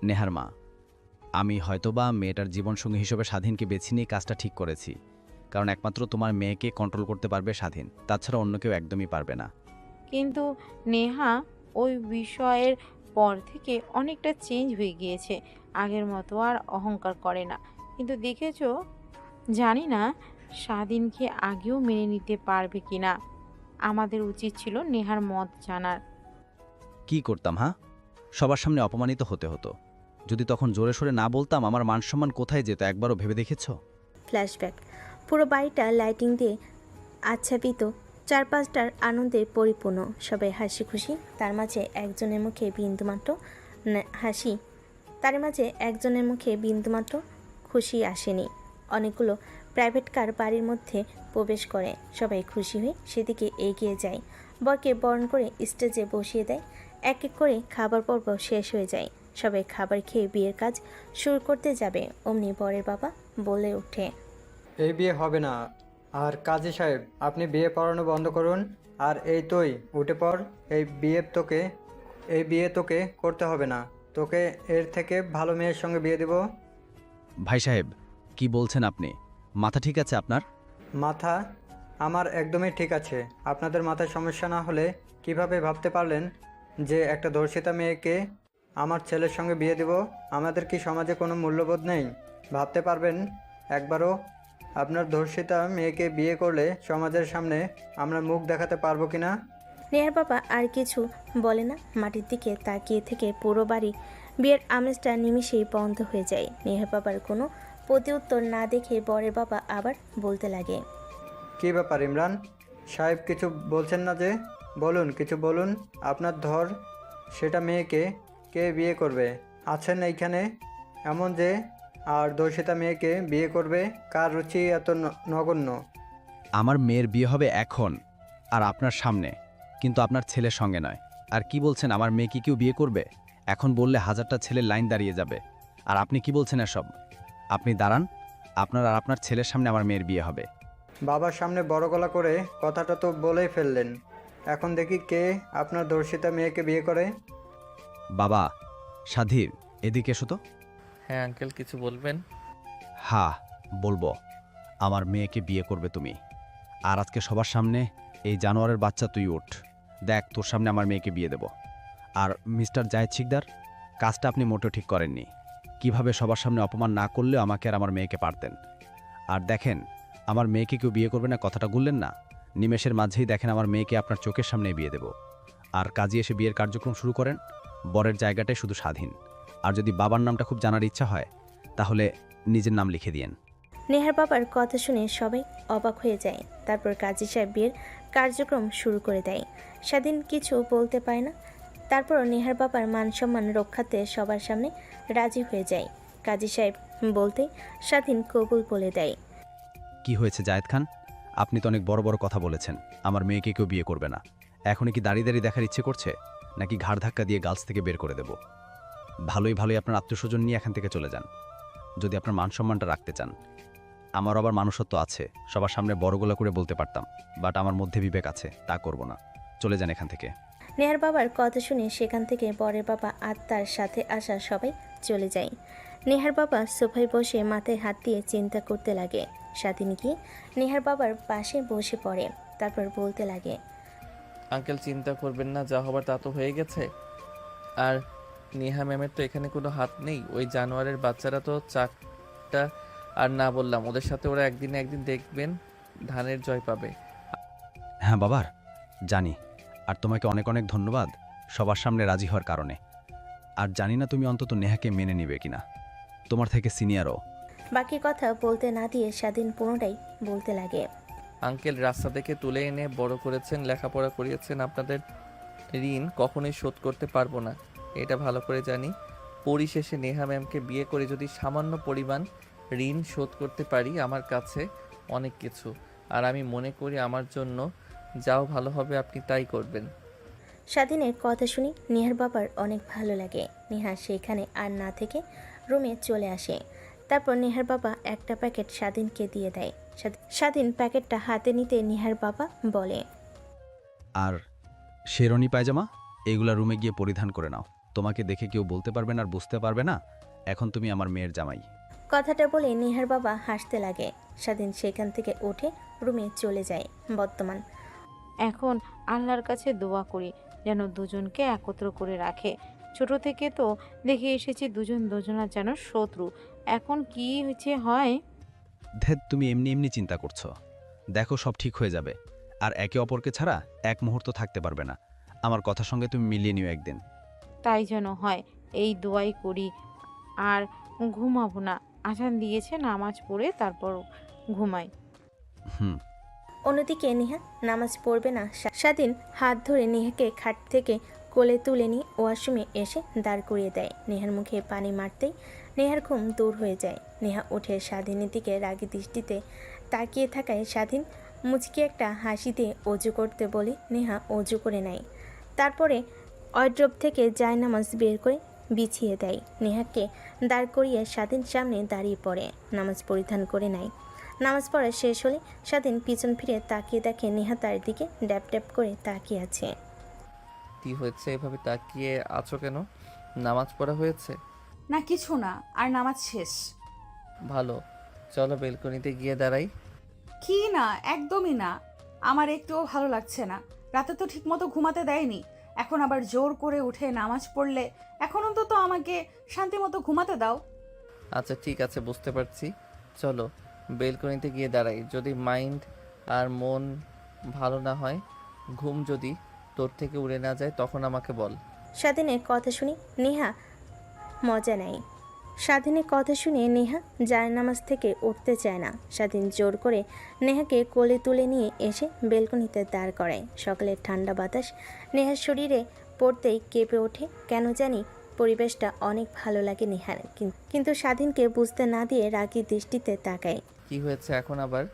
নেহার মা, আমি হয়তোবা মেয়েটার জীবনসঙ্গী হিসেবে স্বাধীনকে বেছে নিয়ে কাজটা ঠিক করেছি। কারণ একমাত্র তোমার মেয়েকে কন্ট্রোল করতে পারবে স্বাধীন, তাছাড়া অন্য কেউ একদমই পারবে না। কিন্তু নেহা ওই বিষয়ের পর থেকে অনেকটা চেঞ্জ হয়ে গিয়েছে, আগের মতো আর অহংকার করে না। কিন্তু দেখেছো, জানি না স্বাধীনকে আগেও মেনে নিতে পারবে কিনা। আমাদের উচিত ছিল নেহার মত জানার। কি করতাম হ্যাঁ? সবার সামনে অপমানিত হতে হতো। যদি তখন জোরে সোরে না বলতাম, আমার মানসম্মান কোথায় যেত একবারও ভেবে দেখেছো? ফ্ল্যাশব্যাক। পুরো বাড়িটা লাইটিং দিয়ে আচ্ছাদিত, চারপাশটার আনন্দে পরিপূর্ণ, সবাই হাসি খুশি। তার মাঝে একজনের মুখে বিন্দুমাত্র হাসি, তার মাঝে একজনের মুখে বিন্দুমাত্র খুশি আসেনি। অনেকগুলো প্রাইভেট কার বাড়ির মধ্যে প্রবেশ করে, সবাই খুশি হয়ে সেদিকে এগিয়ে যায়। বরকে বরণ করে স্টেজে বসিয়ে দেয়। এক এক করে খাবার পর্ব শেষ হয়ে যায়। সবাই খাবার খেয়ে বিয়ের কাজ শুরু করতে যাবে, অমনি বরের বাবা বলে ওঠে, এই বিয়ে হবে না। আর কাজী সাহেব, আপনি বিয়ে পড়ানো বন্ধ করুন। আর এই তুই উঠে পড়। এই বিয়ে তোকে করতে হবে না। তোকে এর থেকে ভালো মেয়ের সঙ্গে বিয়ে দেব। ভাই সাহেব, কি বলছেন আপনি? মাথা ঠিক আছে আপনার? মাথা আমার একদমই ঠিক আছে। আপনাদের মাথায় সমস্যা না হলে কিভাবে ভাবতে পারলেন যে একটা ধর্ষিতা মেয়েকে আমার ছেলের সঙ্গে বিয়ে দেব? আমাদের কি সমাজে কোনো মূল্যবোধ নেই? ভাবতে পারবেন একবারও? আপনার ধর্ষিতা মেয়েকে বিয়ে করলে সমাজের সামনে আমরা মুখ দেখাতে পারবো কিনা? নেহার বাবা আর কিছু বলে না, মাটির দিকে তাকিয়ে থেকে পুরো বাড়ি বিয়ের আমেজটা নিমিষেই বন্ধ হয়ে যায়। নেহার বাবার কোনো প্রতিউত্তর না দেখে বরের বাবা আবার বলতে লাগে, কী ব্যাপার ইমরান সাহেব, কিছু বলছেন না যে? বলুন, কিছু বলুন। আপনার ধর সেটা মেয়েকে কে বিয়ে করবে আছেন এইখানে এমন যে? আর ধর্ষিতা মেয়েকে বিয়ে করবে কার রুচি এত নগণ্য? আমার মেয়ের বিয়ে হবে এখন, আর আপনার সামনে, কিন্তু আপনার ছেলের সঙ্গে নয়। আর কি বলছেন, আমার মেয়ে কি কেউ বিয়ে করবে? এখন বললে হাজারটা ছেলের লাইন দাঁড়িয়ে যাবে। আর আপনি কি বলছেন এসব? আপনি দাঁড়ান, আপনার আর আপনার ছেলের সামনে আমার মেয়ের বিয়ে হবে। বাবার সামনে বড় গলা করে কথাটা তো বলেই ফেললেন। এখন দেখি কে আপনার ধর্ষিতা মেয়েকে বিয়ে করে। বাবা, স্বাধীর, এদিকে এসো তো। হ্যাঁ আঙ্কেল, কিছু বলবেন? হ্যাঁ বলবো, আমার মেয়েকে বিয়ে করবে তুমি। আর আজকে সবার সামনে এই জানোয়ারের বাচ্চা তুই ওঠ, দেখ তোর সামনে আমার মেয়েকে বিয়ে দেব। আর মিস্টার জায়েদ শিকদার, কাজটা আপনি মোটেও ঠিক করেননি। কিভাবে সবার সামনে অপমান না করলেও আমাকে আর আমার মেয়েকে পারতেন। আর দেখেন, আমার মেয়েকে কেউ বিয়ে করবে না কথাটা বললেন না, নিমেষের মাঝেই দেখেন আমার মেয়েকে আপনার চোখের সামনে বিয়ে দেব। আর কাজী এসে বিয়ের কার্যক্রম শুরু করেন। বরের জায়গাটাই শুধু স্বাধীন। আর যদি বাবার নামটা খুব জানার ইচ্ছা হয় তাহলে নিজের নাম লিখে দিয়েন। নেহার বাবার কথা শুনে সবাই অবাক হয়ে যায়। তারপর কাজী সাহেব বিয়ের কার্যক্রম শুরু করে দেয়। স্বাধীন কিছু বলতে পারে না। তারপর নেহার বাবার মান সম্মান রক্ষাতে সবার সামনে রাজি হয়ে যায়। কাজী সাহেব বলতেই স্বাধীন কবুল বলে দেয়। কি হয়েছে জায়েদ খান, আপনি তো অনেক বড় বড় কথা বলেছেন আমার মেয়েকে কেউ বিয়ে করবে না। এখনই কি দাঁড়িয়ে দাঁড়িয়ে দেখার ইচ্ছে করছে, নাকি ঘাড় ধাক্কা দিয়ে গার্লস থেকে বের করে দেব? ভালোই আপনার আত্মীয়স্বজন নিয়ে এখান থেকে চলে যান, যদি আপনার মান সম্মানটা রাখতে চান। আমার আবার মানুষত্ব আছে, সবার সামনে বড় গলা করে বলতে পারতাম, বাট আমার মধ্যে বিবেক আছে, তা করব না। চলে যান এখান থেকে। নেহার বাবার কথা শুনে সেখান থেকে বরের বাবা আর তার সাথে আসা সবাই চলে যায়। নেহার বাবা সোফায় বসে মাথায় হাত দিয়ে চিন্তা করতে লাগে। স্বাধীন গিয়ে নেহার বাবার পাশে বসে পড়ে, তারপর বলতে লাগে, আঙ্কেল চিন্তা করবেন না, যা হবার তা তো হয়ে গেছে। আর নেহা ম্যামের তো এখানে কোনো হাত নেই। ওই জানোয়ারের বাচ্চারা তো চারটা, আর না বললাম ওদের সাথে ওরা একদিন দেখবেন ধানের জয় পাবে। হ্যাঁ বাবার, জানি। আর তোমাকে অনেক অনেক ধন্যবাদ সবার সামনে রাজি হওয়ার কারণে। আর জানি না তুমি অন্তত নেহাকে মেনে নিবে কিনা, তোমার থেকে সিনিয়রও। বাকি কথা বলতে না দিয়ে স্বাধীন পুনরায় বলতে লাগে, আঙ্কেল রাস্তা থেকে তুলে এনে বড় করেছেন, লেখাপড়া করিয়েছেন, আপনাদের ঋণ কখনোই শোধ করতে পারবো না, এটা ভালো করে জানি। পরিশেষে নেহা ম্যামকে বিয়ে করে যদি সামান্য পরিমাণ ঋণ শোধ করতে পারি, আমার কাছে অনেক কিছু। আর আমি মনে করি আমার জন্য যাও ভালো হবে, আপনি তাই করবেন। স্বাধীনের কথা শুনে নেহার বাবার অনেক ভালো লাগে। নেহা সেখানে আর না থেকে রুমে চলে আসে। তারপর নেহার বাবা একটা প্যাকেট স্বাধীনকে দিয়ে দেয়। স্বাধীন প্যাকেটটা হাতে নিতে নেহার বাবা বলে, আর শেরনি পায়জামা এগুলা রুমে গিয়ে পরিধান করে নাও, তোমাকে দেখে কেউ বলতে পারবে না আর বুঝতে পারবে না এখন তুমি আমার মেয়ের জামাই। কথাটা বলে নেহার বাবা হাসতে লাগে। স্বাধীন সেখান থেকে উঠে রুমে চলে যায়। বর্তমান এখন আল্লাহর কাছে দোয়া করি যেন দুজনকে একত্র করে রাখে। ছোট থেকে তো দেখে এসেছি দুজন দুজনার যেন শত্রু। এখন কি হয়েছে হয়। ধ্যাত, তুমি এমনি এমনি চিন্তা করছো। দেখো, সব ঠিক হয়ে যাবে। আর একে অপরকে ছাড়া এক মুহূর্ত থাকতে পারবে না। আমার কথার সঙ্গে তুমি মিলিয়ে নিও একদিন। তাই যেন হয়, এই দোয়াই করি। আর ঘুমাবো না, আজান দিয়েছে, নামাজ পড়ে তারপর ঘুমাই। হুম। অন্যদিকে নেহা নামাজ পড়বে না। স্বাধীন হাত ধরে নেহাকে খাট থেকে কোলে তুলে নিয়ে ওয়াশরুমে এসে দাঁড় করিয়ে দেয়। নেহার মুখে পানি মারতেই নেহার ঘুম দূর হয়ে যায়। নেহা উঠে স্বাধীনের দিকে রাগী দৃষ্টিতে তাকিয়ে থাকায় স্বাধীন মুচকি একটা হাসি দিয়ে অজু করতে বলে নেহা অজু করে নেয়। তারপরে ওয়ার্ড্রোব থেকে জায়নামাজ বের করে বিছিয়ে দেয়। নেহাকে দাঁড় করিয়ে স্বাধীন সামনে দাঁড়িয়ে পড়ে, নামাজ পরিধান করে নেয়। নামাজ পড়া শেষ হলে স্বাধীন পিছন ফিরে তাকিয়ে দেখে নেহা তার দিকে ড্যাপ ড্যাপ করে তাকিয়ে আছে। কি হয়েছে, এভাবে তাকিয়ে আছো কেন? নামাজ পড়া হয়েছে? না কিছু না, আর নামাজ শেষ। ভালো, চলো বেলকনিতে গিয়ে দাঁড়াই। কি না, একদমই না। আমার একটুও ভালো লাগছে না। রাতে তো ঠিকমতো ঘুমাতে দেয়নি, এখন আবার জোর করে উঠে নামাজ পড়লে এখন অন্তত আমাকে শান্তিমতো ঘুমাতে দাও। আচ্ছা ঠিক আছে, বুঝতে পারছি। চলো বেলকনিতে গিয়ে দাঁড়াই। যদি মাইন্ড আর মন ভালো না হয়, ঘুম যদি তোর থেকে উড়ে না যায়, তখন আমাকে বল। স্বাধীনের কথা শুনে নেহা মজা নেয়। স্বাধীনের কথা শুনে নেহা জায়নামাজ থেকে উঠতে চায় না। স্বাধীন জোর করে নেহাকে কোলে তুলে নিয়ে এসে বেলকনিতে দাঁড় করায়। সকালের ঠান্ডা বাতাস নেহার শরীরে পড়তেই কেঁপে ওঠে। কেন জানি পরিবেশটা অনেক ভালো লাগে নেহার, কিন্তু স্বাধীনকে বুঝতে না দিয়ে রাগী দৃষ্টিতে তাকায়। কি হয়েছে এখন আবার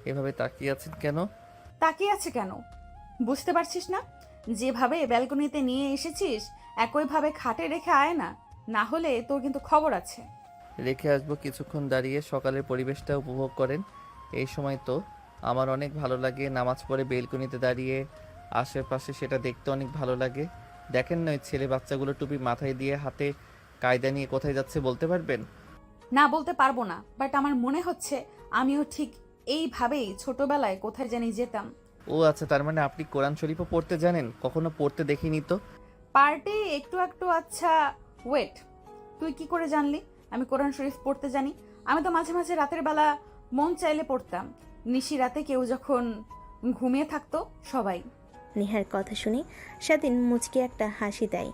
এভাবে তাকিয়ে আছেন কেন? তাকিয়ে আছে কেন বুঝতে পারছিস না? যেভাবে ব্যালকনিতে নিয়ে এসেছিস একইভাবে খাটে রেখে আয় না, না হলে তোর কিন্তু খবর আছে। রেখে আসবো, কিছুক্ষণ দাঁড়িয়ে সকালের পরিবেশটা উপভোগ করেন। এই সময় তো আমার অনেক ভালো লাগে, নামাজ পড়ে বেলকনিতে দাঁড়িয়ে আশেপাশে সেটা দেখতে অনেক ভালো লাগে। দেখেন না ওই ছেলে বাচ্চাগুলো টুপি মাথায় দিয়ে হাতে কায়দা নিয়ে কোথায় যাচ্ছে, বলতে পারবেন? না বলতে পারবো না, বাট আমার মনে হচ্ছে আমিও ঠিক এইভাবেই ছোটবেলায় কোথায় জানি যেতাম। ও আচ্ছা, তার মানে আপনি কোরআন শরীফও পড়তে জানেন? কখনো পড়তে দেখিনি তো। পার্টে একটু একটু। আচ্ছা ওয়েট, তুই কি করে জানলি আমি কোরআন শরীফ পড়তে জানি? আমি তো মাঝে মাঝে রাতের বেলা মন চাইলে পড়তাম, নিশি রাতে কেউ যখন ঘুমিয়ে থাকতো সবাই। নেহার কথা শুনে স্বাধীন মুচকি একটা হাসি দেয়।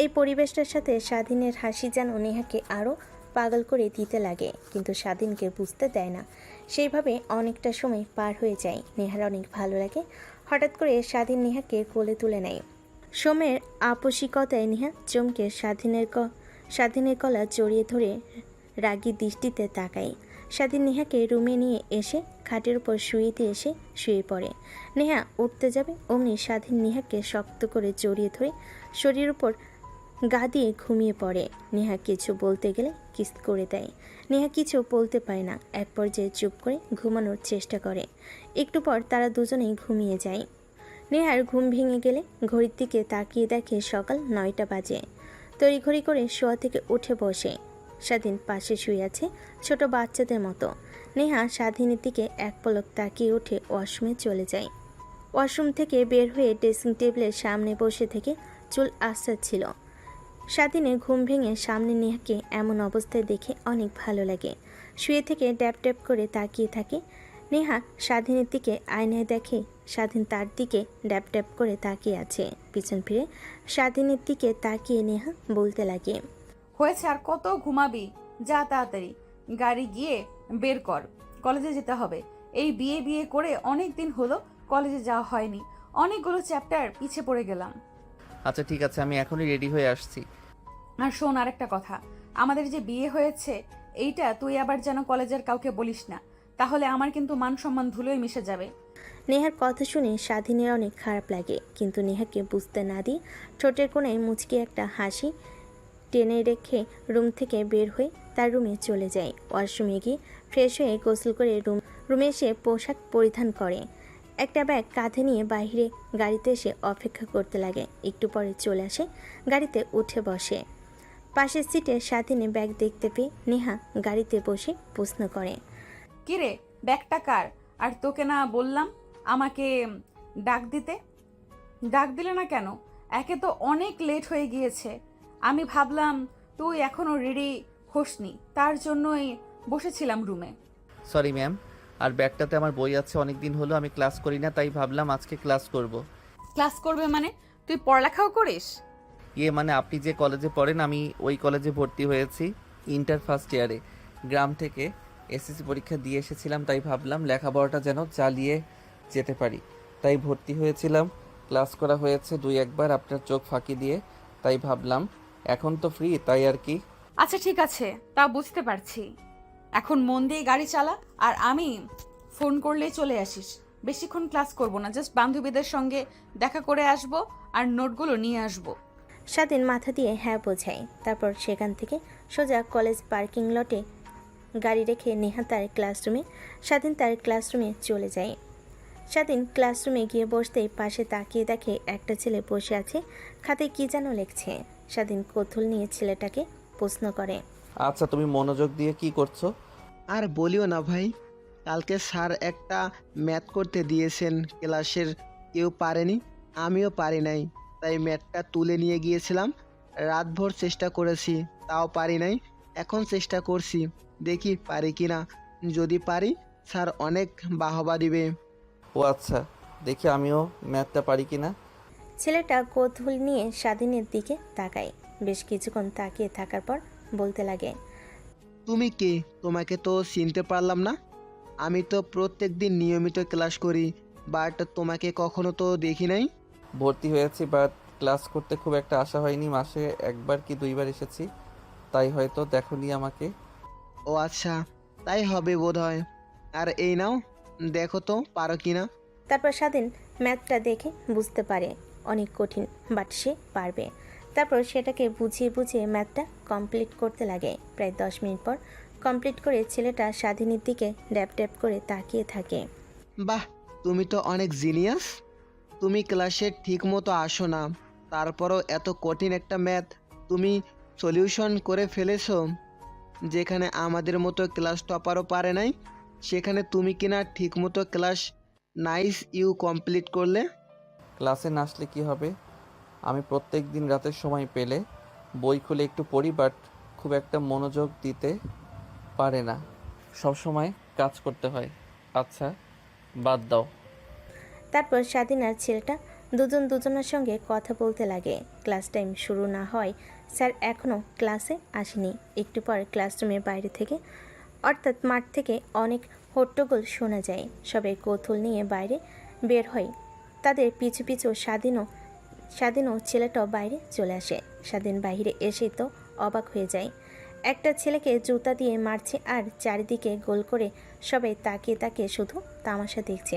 এই পরিবেশটার সাথে স্বাধীনের হাসি যেন নেহাকে আরও পাগল করে দিতে লাগে, কিন্তু স্বাধীনকে বুঝতে দেয় না। সেইভাবে অনেকটা সময় পার হয়ে যায়। নেহার অনেক ভালো লাগে। হঠাৎ করে স্বাধীন নেহাকে কোলে তুলে নেয়। সোমের আপসিকতায় নেহা চমকে স্বাধীনের গলা জড়িয়ে ধরে রাগী দৃষ্টিতে তাকায়। স্বাধীন নেহাকে রুমে নিয়ে এসে খাটের উপর শুয়ে দিয়ে এসে শুয়ে পড়ে। নেহা উঠতে যাবে অমনি স্বাধীন নেহাকে শক্ত করে জড়িয়ে ধরে শরীরের উপর গা দিয়ে ঘুমিয়ে পড়ে। নেহা কিছু বলতে গেলে কিস করে দেয়। নেহা কিছু বলতে পারে না, এক পর্যায়ে চুপ করে ঘুমানোর চেষ্টা করে। একটু পর তারা দুজনেই ঘুমিয়ে যায়। নেহার ঘুম ভেঙে গেলে ঘড়ির দিকে তাকিয়ে দেখে সকাল 9টা বাজে। তড়িঘড়ি করে শোয়া থেকে উঠে বসে। স্বাধীন পাশে শুয়ে আছে ছোট বাচ্চাদের মতো। নেহা স্বাধীনের দিকে এক পলক তাকিয়ে উঠে ওয়াশরুমে চলে যায়। ওয়াশরুম থেকে বের হয়ে ড্রেসিং টেবিলের সামনে বসে থেকে চুল আঁচড়াচ্ছিল। স্বাধীনের ঘুম ভেঙে সামনে নেহাকে এমন অবস্থায় দেখে অনেক ভালো লাগে। শুয়ে থেকে ড্যাপ ড্যাপ করে তাকিয়ে থাকে। নেহা স্বাধীনের দিকে আয়নায় দেখে স্বাধীন তার দিকে ড্যাপ ড্যাপ করে তাকিয়ে আছে। পিছন ফিরে স্বাধীনের দিকে তাকিয়ে নেহা বলতে লাগে, হয়েছে, আর কত ঘুমাবি? যা তাড়াতাড়ি গাড়ি গিয়ে বের কর, কলেজে যেতে হবে। এই বিয়ে বিয়ে করে অনেক দিন হলো কলেজে যাওয়া হয়নি, অনেকগুলো চ্যাপ্টার পিছে পড়ে গেলাম। আচ্ছা ঠিক আছে, আমি এখনই রেডি হয়ে আসছি। আর শোন আরেকটা কথা, আমাদের যে বিয়ে হয়েছে এইটা তুই আবার যেন কলেজের কাউকে বলিস না, তাহলে আমার কিন্তু মান সম্মান ধুলোয় মিশে যাবে। নেহার কথা শুনে স্বাধীনের অনেক খারাপ লাগে, কিন্তু নেহাকে বুঝতে না দিয়ে ঠোঁটের কোণায় মুচকি একটা হাসি টেনে রেখে রুম থেকে বের হয়ে তার রুমে চলে যায়। ওয়াশরুমে গিয়ে ফ্রেশ হয়ে গোসল করে রুমে এসে পোশাক পরিধান করে। একটা ব্যাগ কাঁধে নিয়ে বাইরে গাড়িতে এসে অপেক্ষা করতে লাগে। একটু পরে চলে আসে, গাড়িতে উঠে বসে। পাশের সিটে স্বাধীনে ব্যাগ দেখতে পেয়ে নেহা গাড়িতে বসে প্রশ্ন করে। কিরে ব্যাগটা কার? আর তোকে না বললাম আমাকে ডাক দিতে? ডাক দিলে না কেন? একে তো অনেক লেট হয়ে গিয়েছে। আমি ভাবলাম তুই এখনো রেডি হোসনি, তার জন্যই বসেছিলাম রুমে। সরি ম্যাম, আর ব্যাগটাতে আমার বই আছে, অনেক দিন হলো আমি ক্লাস করি না, তাই ভাবলাম আজকে ক্লাস করব। ক্লাস করবে মানে? তুই পড়ালেখাও করিস? মানে আপনি যে কলেজে পড়েন, আমি ওই কলেজে ভর্তি হয়েছি ইন্টার ফার্স্ট ইয়ারে। গ্রাম থেকে এসএসসি পরীক্ষা দিয়ে এসেছিলাম, তাই ভাবলাম লেখাপড়াটা যেন চালিয়ে যেতে পারি, তাই ভর্তি হয়েছিলাম। ক্লাস করা হয়েছে 2-1 বার আপনার চোখ ফাঁকি দিয়ে, তাই ভাবলাম এখন তো ফ্রি, তাই আর কি। আচ্ছা ঠিক আছে, তা বুঝতে পারছি। এখন মন দিয়ে গাড়ি চালা, আর আমি ফোন করলেই চলে আসিস। বেশিক্ষণ ক্লাস করব না, জাস্ট বান্ধবীদের সঙ্গে দেখা করে আসব আর নোটগুলো নিয়ে আসব। স্বাধীন মাথা দিয়ে হ্যাঁ বোঝায়। তারপর সেখান থেকে সোজা কলেজ পার্কিং লটে গাড়ি রেখে নেহা তার ক্লাসরুমে, স্বাধীন তার ক্লাসরুমে চলে যায়। স্বাধীন ক্লাসরুমে গিয়ে বসতেই পাশে তাকিয়ে দেখে একটা ছেলে বসে আছে, খাতে কি যেন লিখছে। স্বাধীন কৌতূহল নিয়ে ছেলেটাকে প্রশ্ন করে। আচ্ছা, তুমি মনোযোগ দিয়ে কি করছো? আর বলিও না ভাই, কালকে স্যার একটা ম্যাথ করতে দিয়েছেন, ক্লাসের কেউ পারেনি, আমিও পারি নাই, তাই ম্যাথটা তুলে নিয়ে গিয়েছিলাম। রাতভর চেষ্টা করেছি, তাও পারি নাই। এখন চেষ্টা করছি, দেখি পারি কি না। যদি পারি স্যার অনেক বাহবা দিবে। ও আচ্ছা, দেখি আমিও ম্যাথটা পারি কি না। ছেলেটা কৌতূহল নিয়ে স্বাধীনের দিকে তাকায়। বেশ কিছুক্ষণ তাকিয়ে থাকার পর বলতে লাগে। তুমি কে? তোমাকে তো চিনতে পারলাম না। আমি তো প্রত্যেক দিন নিয়মিত ক্লাস করি, বাট তোমাকে কখনো তো দেখি নাই। ভর্তি হয়েছি, বাট ক্লাস করতে খুব একটা আশা হয়নি। মাসে 1 বার কি 2 বার এসেছি, তাই হয়তো দেখোনি আমাকে। ও আচ্ছা, তাই হবে বোধহয়। আর এই নাও, দেখো তো পারো কি না। তারপর স্বাধীন ম্যাথটা দেখে বুঝতে পারে অনেক কঠিন, বাট সে পারবে। তারপর সেটাকে বুঝিয়ে বুঝিয়ে ম্যাথটা কমপ্লিট করতে লাগে। প্রায় 10 মিনিট পর কমপ্লিট করে ছেলেটা স্বাধীনের দিকে ড্যাপ ড্যাপ করে তাকিয়ে থাকে। বাহ, তুমি তো অনেক জিনিয়াস। তুমি ক্লাসে ঠিক মতো আসো না, তারপরও এত কঠিন একটা ম্যাথ তুমি সলিউশন করে ফেলেছো। যেখানে আমাদের মতো ক্লাস টপারও পারে নাই, সেখানে তুমি কিনা ঠিক মতো ক্লাস নাইস ইউ কমপ্লিট করলে। ক্লাসে না আসলে কি হবে? আমি প্রত্যেক দিন রাতের সময় পেলে বই খুলে একটু পড়ি, বাট খুব একটা মনোযোগ দিতে পারে না, সব সময় কাজ করতে হয়। আচ্ছা, বাদ দাও। তারপর স্বাধীন আর ছেলেটা দুজন দুজনের সঙ্গে কথা বলতে লাগে। ক্লাস টাইম শুরু না হয়, স্যার এখনও ক্লাসে আসেনি। একটু পর ক্লাসরুমের বাইরে থেকে অর্থাৎ মাঠ থেকে অনেক হট্টগোল শোনা যায়। সবাই কৌতূহল নিয়ে বাইরে বের হয়। তাদের পিছু পিছু স্বাধীনও ছেলেটাও বাইরে চলে আসে। স্বাধীন বাইরে এসে তো অবাক হয়ে যায়। একটা ছেলেকে জুতা দিয়ে মারছে আর চারিদিকে গোল করে সবাই তাকিয়ে তাকিয়ে শুধু তামাশা দেখছে।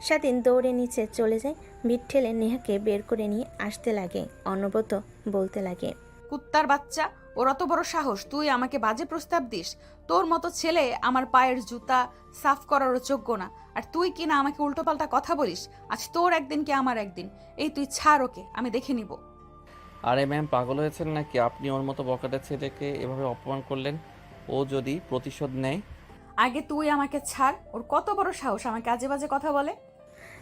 স্বাধীন দৌড়ে নিচে চলে যায়, ভিড় ঠেলে নেহাকে বের করে নিয়ে আসতে লাগে। অনবরত বলতে লাগে। কুত্তার বাচ্চা, ওর অত বড় সাহস, তুই আমাকে বাজে প্রস্তাব দিস? তোর মতো ছেলে আমার পায়ের জুতা সাফ করারও যোগ্য না, আর তুই কিনা আমাকে উল্টোপাল্টা কথা বলিস। আজ তোর একদিন কি আমার একদিন। এই তুই ছাড় ওকে, আমি দেখে নিব। আরে ম্যাম, পাগল হয়েছেন নাকি? আপনি ওর মতো বকাটে ছেলেকে এভাবে অপমান করলেন, ও যদি প্রতিশোধ নেয়। আগে তুই আমাকে ছাড়, ওর কত বড় সাহস আমাকে আজে বাজে কথা বলে।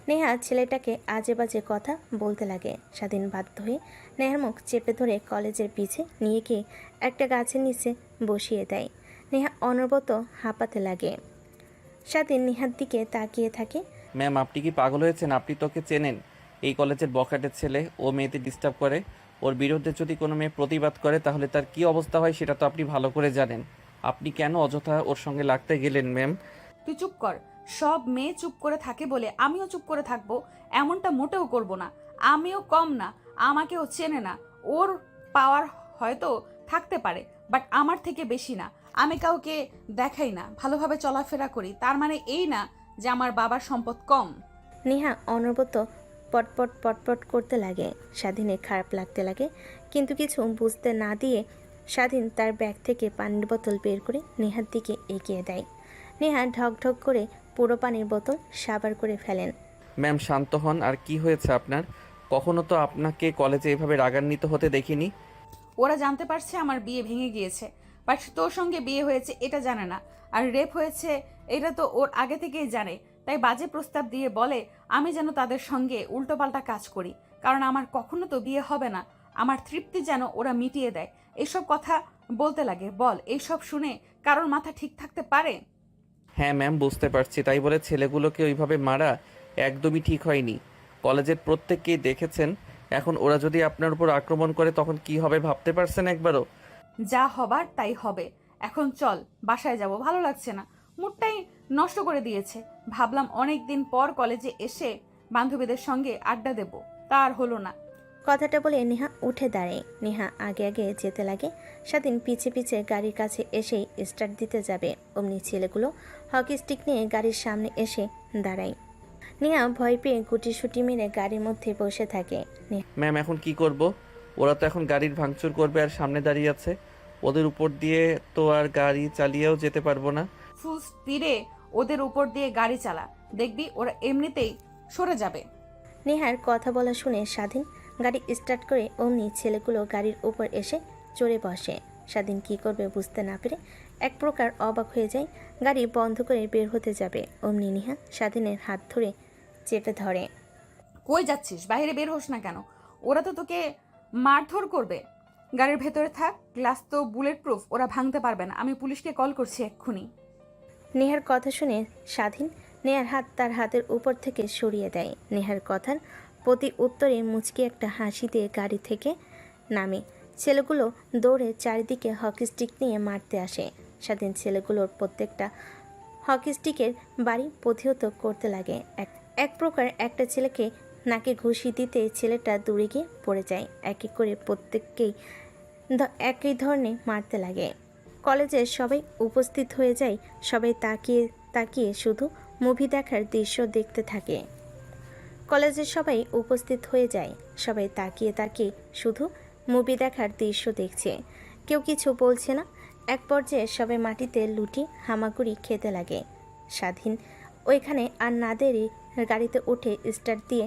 নেহা ছেলেটাকে আজে বাজে কথা বলতে লাগে। স্বাধীন বাধ্য হয়ে নেহার মুখ চেপে ধরে কলেজের পিছে নিয়ে গিয়ে একটা গাছের নিচে বসিয়ে দেয়। নেহা অনবরত হাঁপাতে লাগে। স্বাধীন নেহার দিকে তাকিয়ে থাকে। ম্যাম, আপনি কি পাগল হয়েছেন? আপনি তোকে চেনেন? এই কলেজের বখাটের ছেলে, ও মেয়েদের ডিস্টার্ব করে। ওর বিরুদ্ধে যদি কোনো মেয়ে প্রতিবাদ করে তাহলে তার কি অবস্থা হয় সেটা তো আপনি ভালো করে জানেন। আপনি কেন অযথা ওর সঙ্গে লাগতে গেলেন ম্যাম? তুই চুপ কর। সব মেয়ে চুপ করে থাকে বলে আমিও চুপ করে থাকবো এমনটা মোটেও করব না। আমিও কম না, আমাকেও চেনে না। ওর পাওয়ার হয়তো থাকতে পারে, বাট আমার থেকে বেশি না। আমি কাউকে দেখাই না, ভালোভাবে চলাফেরা করি, তার মানে এই না যে আমার বাবার সম্পদ কম। নেহা অনবরত পটপট পটপট করতে লাগে। স্বাধীনের খারাপ লাগতে লাগে, কিন্তু কিছু বুঝতে না দিয়ে স্বাধীন তার ব্যাগ থেকে পানির বোতল বের করে নেহার দিকে এগিয়ে দেয়। নেহা ঢক ঢক করে পুরো পানির বোতল সাবার করে ফেলেন। ম্যাম শান্ত হন। আর কি হয়েছে আপনার? কখনো তো আপনাকে কলেজে এভাবে রাগান্বিত হতে দেখিনি। ওরা জানতে পারছে আমার বিয়ে ভেঙে গিয়েছে, বাট তোর সঙ্গে বিয়ে হয়েছে এটা জানে না। আর রেপ হয়েছে এটা তো ওর আগে থেকেই জানে, তাই বাজে প্রস্তাব দিয়ে বলে আমি যেন তাদের সঙ্গে উল্টোপাল্টা কাজ করি, কারণ আমার কখনো তো বিয়ে হবে না। আমার তৃপ্তি যেন ওরা মিটিয়ে দেয়। এইসব কথা বলতে লাগে। বল, এইসব শুনে কারোর মাথা ঠিক থাকতে পারে? হ্যাঁ ম্যাম, বুঝতে পারছি। তাই বলে ছেলেগুলোকে ওইভাবে মারা একদমই ঠিক হয়নি। কলেজের প্রত্যেককেই দেখেছেন। এখন ওরা যদি আপনার উপর আক্রমণ করে তখন কি হবে ভাবতে পারছেন একবারও? যা হবার তাই হবে। এখন চল, বাসায় যাব, ভালো লাগছে না, মুডটাই নষ্ট করে দিয়েছে। ভাবলাম অনেক দিন পর কলেজে এসে বান্ধবীদের সঙ্গে আড্ডা দেব, তা আর হলো না। কথাটা বলে নেহা উঠে দাঁড়ায়। নেহা আগে আগে যেতে লাগে। স্বাধীন পিছে পিছে গাড়ির কাছে এসেই স্টার্ট দিতে যাবে, অমনি ছেলেগুলো হকি স্টিক নিয়ে গাড়ির সামনে এসে দাঁড়ায়। নেহা ভয় পেয়ে গুটিসুটি মেরে গাড়ির মধ্যে বসে থাকে। ম্যাম এখন কি করব? ওরা তো এখন গাড়ির ভাঙচুর করবে আর সামনে দাঁড়িয়ে আছে। ওদের উপর দিয়ে তো আর গাড়ি চালিয়েও যেতে পারবো না। ফুল স্পিডে ওদের উপর দিয়ে গাড়ি চালা, দেখবি ওরা এমনিতেই সরে যাবে। নেহার কথা বলা শুনে স্বাধীন গাড়ি স্টার্ট করে অমনি ছেলেগুলো গাড়ির উপর এসে চড়ে বসে। স্বাধীন কি করবে বুঝতে না পেরে এক প্রকার অবাক হয়ে যায়। গাড়ি বন্ধ করে বের হতে যাবে, অমনি নেহা স্বাধীনের হাত ধরে চেপে ধরে। কই যাচ্ছিস? বাইরে বের হোস না কেন? ওরা তো তোকে মারধর করবে। গাড়ির ভেতরে থাক, গ্লাস তো বুলেট প্রুফ, ওরা ভাঙতে পারবে না। আমি পুলিশকে কল করছি এক্ষুনি। নেহার কথা শুনে স্বাধীন নেহার হাত তার হাতের উপর থেকে সরিয়ে দেয়। নেহার কথার প্রতি উত্তরে মুচকি একটা হাসি দিয়ে গাড়ি থেকে নামে। ছেলেগুলো দৌড়ে চারিদিকে হকি স্টিক নিয়ে মারতে আসে। স্বাধীন ছেলেগুলোর প্রত্যেকটা হকি স্টিকের বাড়ি প্রতিহত করতে লাগে। এক প্রকার একটা ছেলেকে নাকে ঘুষি দিতে ছেলেটা দূরে গিয়ে পড়ে যায়। এক এক করে প্রত্যেককেই একই ধরনের মারতে লাগে। কলেজের সবাই উপস্থিত হয়ে যায়। সবাই তাকিয়ে তাকিয়ে শুধু মুভি দেখার দৃশ্য দেখতে থাকে। কলেজের সবাই উপস্থিত হয়ে যায়। সবাই তাকিয়ে তাকিয়ে শুধু মুভি দেখার দৃশ্য দেখছে, কেউ কিছু বলছে না। এক পর্যায়ে সবাই মাটিতে লুটি হামাগুড়ি খেতে লাগে। স্বাধীন ওইখানে আর না দেরি গাড়িতে উঠে স্টার্ট দিয়ে